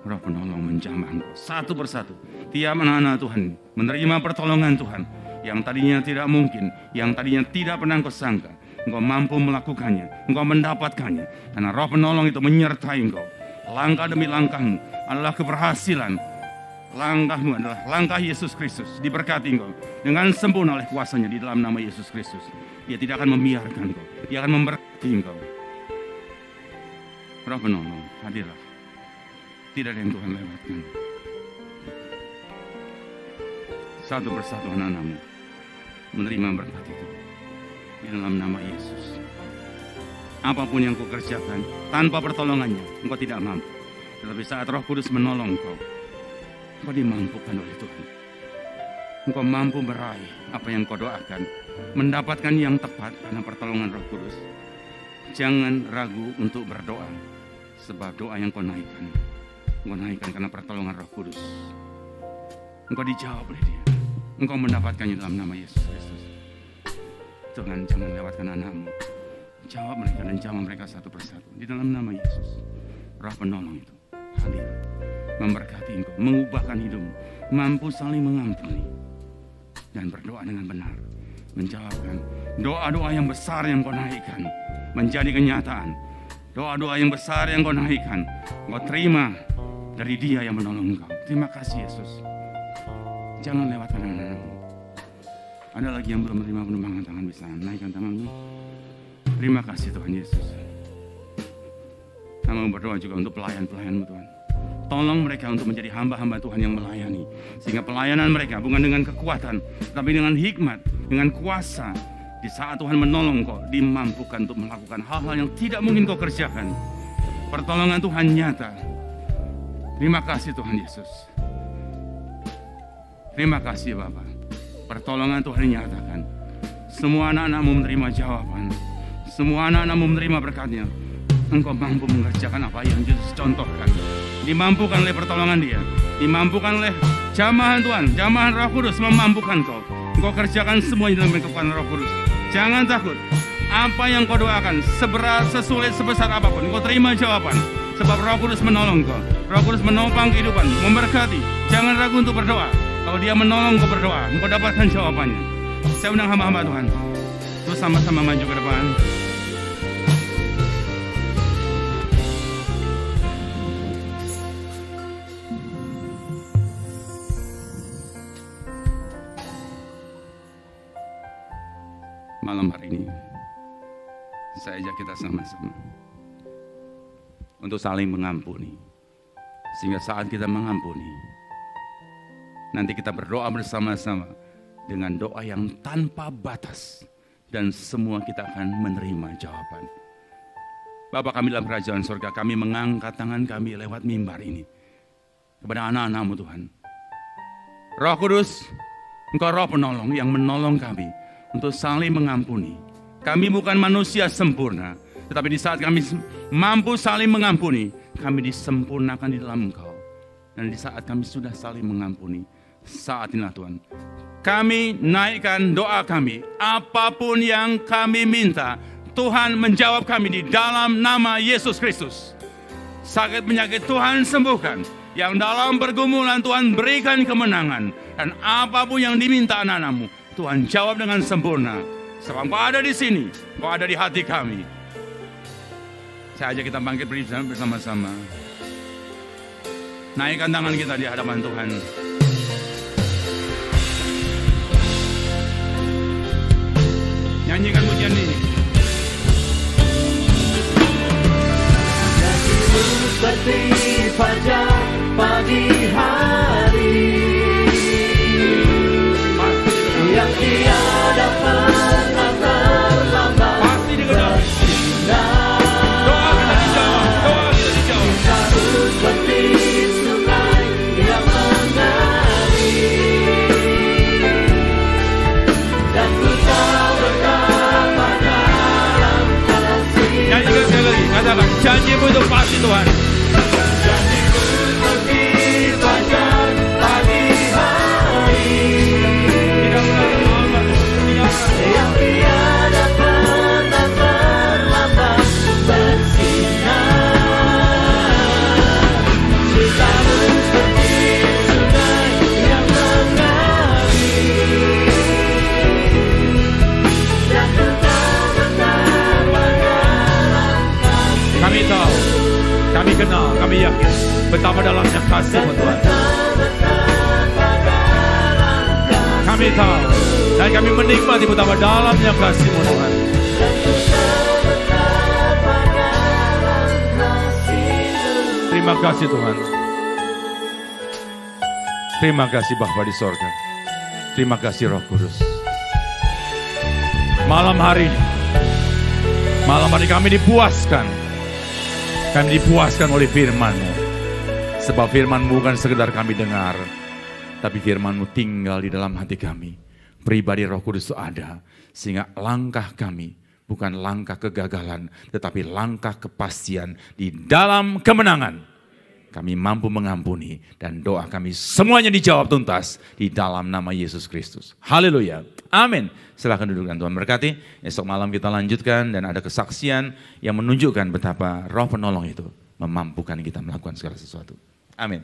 H: Roh penolong menjamah engkau satu persatu. Tiap anak-anak Tuhan menerima pertolongan Tuhan yang tadinya tidak mungkin, yang tadinya tidak pernah engkau sangka. Engkau mampu melakukannya, engkau mendapatkannya. Karena Roh penolong itu menyertai engkau. Langkah demi langkahmu adalah keberhasilan. Langkahmu adalah langkah Yesus Kristus. Diberkati engkau dengan sempurna oleh kuasanya di dalam nama Yesus Kristus. Dia tidak akan membiarkan engkau, Dia akan memberkati engkau. Roh penolong, hadirlah. Tidak ada yang Tuhan lewatkan. Satu persatu anak-anakmu menerima berkat itu di dalam nama Yesus. Apapun yang kau kerjakan tanpa pertolongannya, engkau tidak mampu. Tetapi saat Roh Kudus menolong engkau dimampukan oleh Tuhan. Engkau mampu meraih apa yang kau doakan, mendapatkan yang tepat karena pertolongan Roh Kudus. Jangan ragu untuk berdoa, sebab doa yang kau naikkan karena pertolongan Roh Kudus. Engkau dijawab oleh Dia. Engkau mendapatkannya dalam nama Yesus Kristus. Tuhan, jangan lewatkan anakmu. Jawab mereka dan jamah mereka satu persatu di dalam nama Yesus. Roh penolong itu hadir, memberkati engkau, mengubahkan hidupmu, mampu saling mengampuni dan berdoa dengan benar, menjawabkan doa-doa yang besar yang kau naikkan menjadi kenyataan. Doa-doa yang besar yang kau naikkan, kau terima dari Dia yang menolong engkau. Terima kasih Yesus. Jangan lewatkan anak-anakmu. Ada lagi yang belum menerima penumbangan tangan, bisa naikkan tanganmu. Terima kasih Tuhan Yesus. Kami berdoa juga untuk pelayan-pelayan-Mu Tuhan. Tolong mereka untuk menjadi hamba-hamba Tuhan yang melayani. Sehingga pelayanan mereka bukan dengan kekuatan, tapi dengan hikmat, dengan kuasa. Di saat Tuhan menolong kau, dimampukan untuk melakukan hal-hal yang tidak mungkin kau kerjakan. Pertolongan Tuhan nyata. Terima kasih Tuhan Yesus. Terima kasih Bapa. Pertolongan Tuhan dinyatakan. Semua anak-anakmu menerima jawaban. Semua anak-anakmu menerima berkatnya. Engkau mampu mengerjakan apa yang Yesus contohkan. Dimampukan oleh pertolongan Dia. Dimampukan oleh jamahan Tuhan. Jamahan Roh Kudus memampukan kau. Engkau kerjakan semuanya dalam kekuatan Roh Kudus. Jangan takut. Apa yang kau doakan, seberat, sesulit, sebesar apapun, engkau terima jawaban. Sebab Roh Kudus menolong kau. Roh Kudus menopang kehidupan, memberkati. Jangan ragu untuk berdoa. Kalau Dia menolong kau berdoa, engkau dapatkan jawabannya. Saya undang hamba-hamba Tuhan. Terus sama-sama maju ke depan. Malam hari ini, saya ajak kita sama-sama untuk saling mengampuni. Sehingga saat kita mengampuni, nanti kita berdoa bersama-sama dengan doa yang tanpa batas. Dan semua kita akan menerima jawaban. Bapa kami dalam kerajaan surga, kami mengangkat tangan kami lewat mimbar ini kepada anak-anak-Mu Tuhan. Roh Kudus, Engkau roh penolong yang menolong kami untuk saling mengampuni. Kami bukan manusia sempurna, tetapi di saat kami mampu saling mengampuni, kami disempurnakan di dalam Engkau. Dan di saat kami sudah saling mengampuni, saat inilah Tuhan, kami naikkan doa kami. Apapun yang kami minta, Tuhan menjawab kami di dalam nama Yesus Kristus. Sakit penyakit Tuhan sembuhkan. Yang dalam pergumulan Tuhan berikan kemenangan. Dan apapun yang diminta anak-anak-Mu, Tuhan jawab dengan sempurna. Sebab Engkau ada di sini, Engkau ada di hati kami. Saya ajak kita bangkit bersama-sama. Naikkan tangan kita di hadapan Tuhan. Nyanyikan pujian ini.
A: Seperti fajar pagi hari yang tiada pernah terlambat.
H: Pasti digenapi. Doa kita dijawab. Doa kita dijawab.
A: Seperti sungai yang mengalir dan ku tahu betapa dalam kasih.
H: Nyanyikan sekali lagi. Katakan, janji-Mu itu pasti Tuhan. Kami tahu, kami kenal, kami yakin betapa dalamnya kasih-Mu Tuhan. Kami tahu dan kami menikmati betapa dalamnya kasih-Mu Tuhan. Terima kasih Tuhan. Terima kasih Bapa di sorga. Terima kasih Roh Kudus. Malam hari kami dipuaskan. Kami dipuaskan oleh firman-Mu. Sebab firman-Mu bukan sekedar kami dengar, tapi firman-Mu tinggal di dalam hati kami. Pribadi Roh Kudus itu ada, sehingga langkah kami bukan langkah kegagalan, tetapi langkah kepastian di dalam kemenangan. Kami mampu mengampuni dan doa kami semuanya dijawab tuntas di dalam nama Yesus Kristus. Haleluya. Amin. Silakan duduk dan Tuhan berkati. Esok malam kita lanjutkan dan ada kesaksian yang menunjukkan betapa Roh Penolong itu memampukan kita melakukan segala sesuatu. Amin.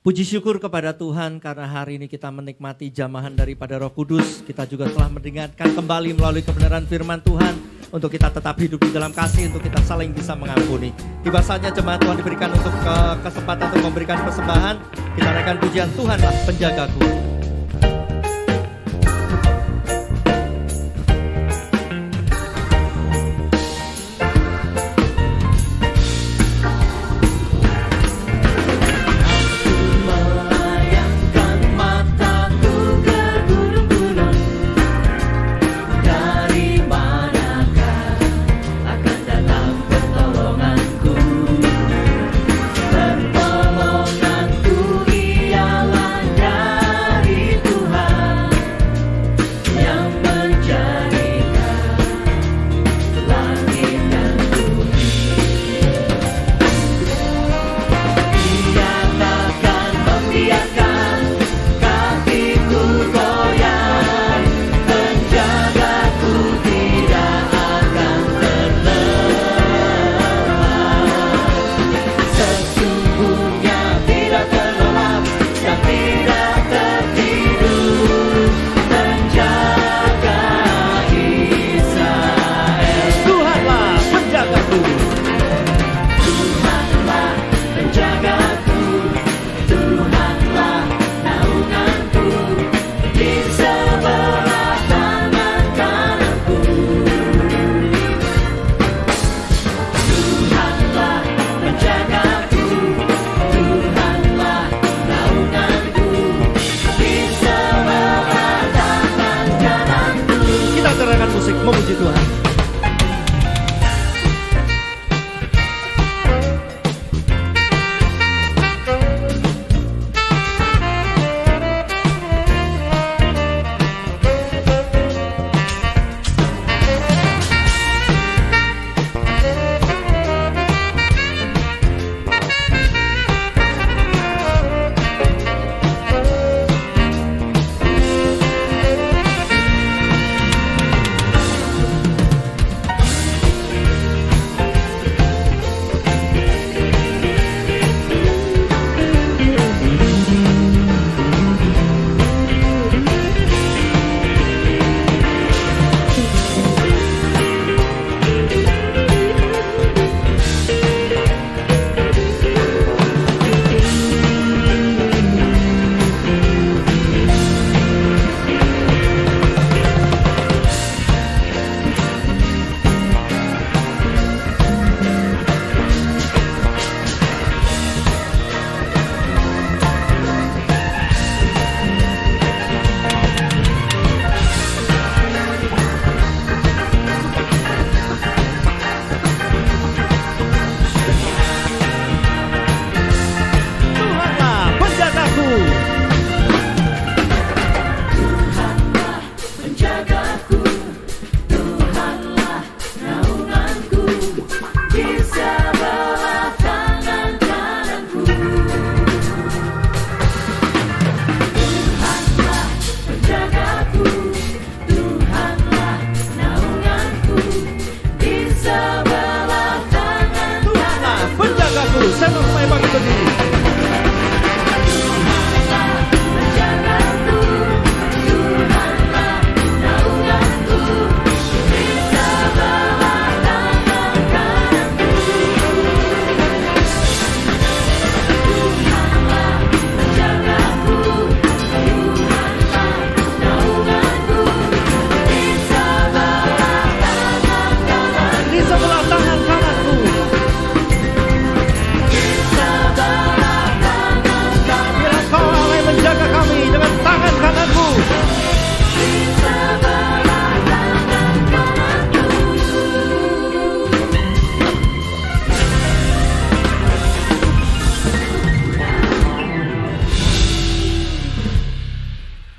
B: Puji syukur kepada Tuhan karena hari ini kita menikmati jamahan daripada Roh Kudus. Kita juga telah mendengarkan kembali melalui kebenaran firman Tuhan. Untuk kita tetap hidup di dalam kasih, untuk kita saling bisa mengampuni. Tiba saatnya jemaat Tuhan diberikan untuk kesempatan untuk memberikan persembahan. Kita naikkan pujian, Tuhanlah penjagaku.
A: Pertolonganku ialah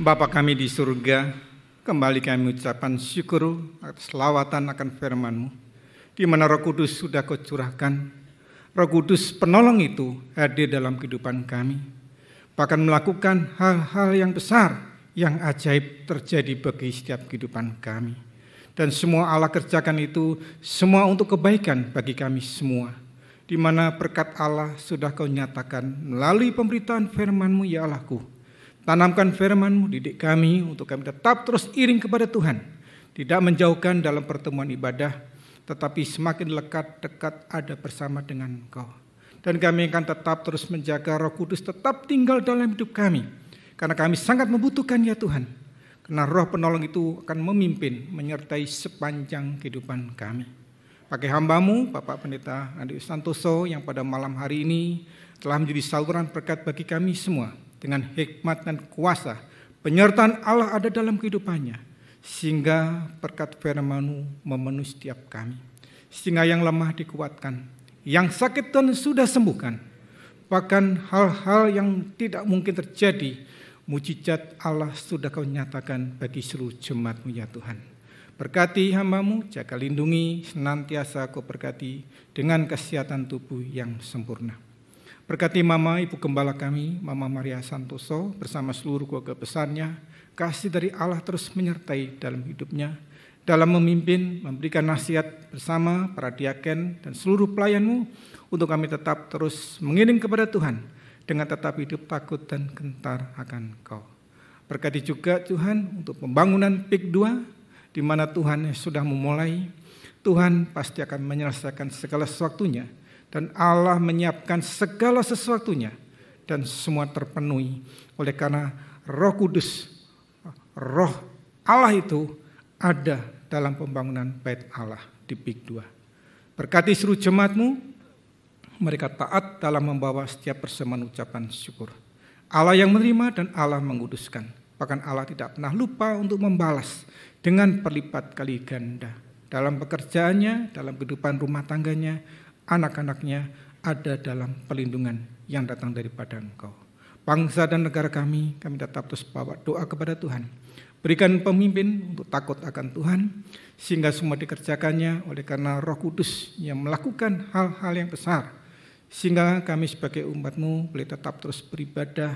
G: Bapa kami di surga, kembali kami ucapkan syukur atas lawatan akan firman-Mu, di mana Roh Kudus sudah Kau curahkan. Roh Kudus penolong itu hadir dalam kehidupan kami, bahkan melakukan hal-hal yang besar, yang ajaib terjadi bagi setiap kehidupan kami. Dan semua Allah kerjakan itu, semua untuk kebaikan bagi kami semua, di mana berkat Allah sudah Kau nyatakan melalui pemberitaan firman-Mu, ya Allahku. Tanamkan firman-Mu, didik kami untuk kami tetap terus iring kepada Tuhan, tidak menjauhkan dalam pertemuan ibadah, tetapi semakin dekat ada bersama dengan Engkau. Dan kami akan tetap terus menjaga Roh Kudus tetap tinggal dalam hidup kami, karena kami sangat membutuhkan, ya Tuhan. Karena Roh Penolong itu akan memimpin, menyertai sepanjang kehidupan kami. Pakai hamba-Mu, Bapak Pendeta Andi Santoso, yang pada malam hari ini telah menjadi saluran berkat bagi kami semua. Dengan hikmat dan kuasa, penyertaan Allah ada dalam kehidupannya, sehingga berkat firman-Mu memenuhi setiap kami. Sehingga yang lemah dikuatkan, yang sakit Tuhan sudah sembuhkan. Bahkan hal-hal yang tidak mungkin terjadi, mujizat Allah sudah Kau nyatakan bagi seluruh jemaat-Mu, ya Tuhan. Berkati hamba-Mu, jaga lindungi, senantiasa Kau berkati dengan kesehatan tubuh yang sempurna. Berkati Mama Ibu Gembala kami, Mama Maria Santoso, bersama seluruh keluarga besarnya. Kasih dari Allah terus menyertai dalam hidupnya, dalam memimpin, memberikan nasihat bersama para diaken dan seluruh pelayan-Mu, untuk kami tetap terus mengiring kepada Tuhan, dengan tetap hidup takut dan gentar akan Kau. Berkati juga Tuhan untuk pembangunan PIK 2, di mana Tuhan sudah memulai. Tuhan pasti akan menyelesaikan segala sesuatunya, dan Allah menyiapkan segala sesuatunya, dan semua terpenuhi oleh karena Roh Kudus, Roh Allah itu ada dalam pembangunan Bait Allah di PIK 2. Berkati seluruh jemaat-Mu, mereka taat dalam membawa setiap persembahan ucapan syukur. Allah yang menerima dan Allah menguduskan. Bahkan Allah tidak pernah lupa untuk membalas dengan berlipat kali ganda. Dalam pekerjaannya, dalam kehidupan rumah tangganya, anak-anaknya ada dalam perlindungan yang datang daripada Engkau. Bangsa dan negara kami tetap terus bawa doa kepada Tuhan. Berikan pemimpin untuk takut akan Tuhan, sehingga semua dikerjakannya oleh karena Roh Kudus yang melakukan hal-hal yang besar, sehingga kami sebagai umat-Mu boleh tetap terus beribadah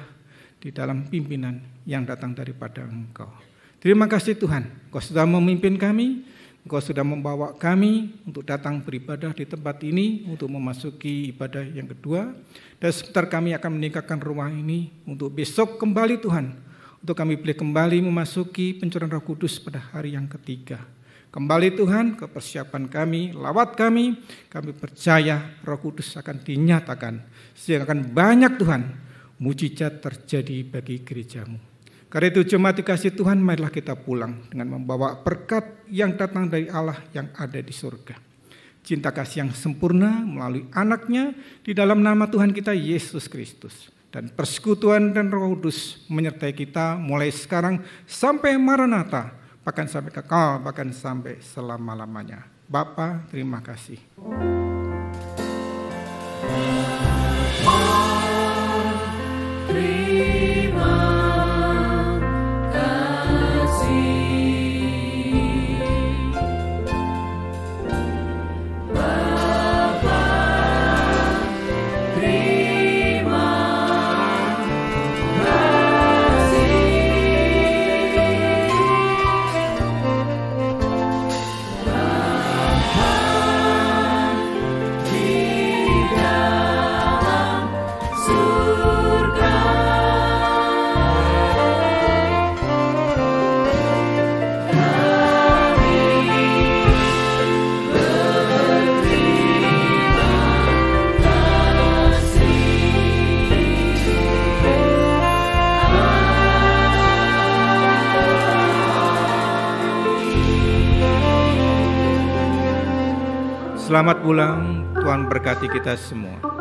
G: di dalam pimpinan yang datang daripada Engkau. Terima kasih Tuhan, Engkau sudah memimpin kami, Engkau sudah membawa kami untuk datang beribadah di tempat ini, untuk memasuki ibadah yang kedua. Dan sebentar kami akan meninggalkan rumah ini untuk besok kembali Tuhan, untuk kami boleh kembali memasuki pencurahan Roh Kudus pada hari yang ketiga. Kembali Tuhan ke persiapan kami, lawat kami percaya Roh Kudus akan dinyatakan, sehingga akan banyak Tuhan mujizat terjadi bagi gereja-Mu. Karena itu jemaat dikasih Tuhan, marilah kita pulang dengan membawa berkat yang datang dari Allah yang ada di surga. Cinta kasih yang sempurna melalui anaknya di dalam nama Tuhan kita Yesus Kristus. Dan persekutuan dan Roh Kudus menyertai kita mulai sekarang sampai Maranatha, bahkan sampai kekal, bahkan sampai selama-lamanya. Bapa, terima kasih. Selamat pulang, Tuhan berkati kita semua.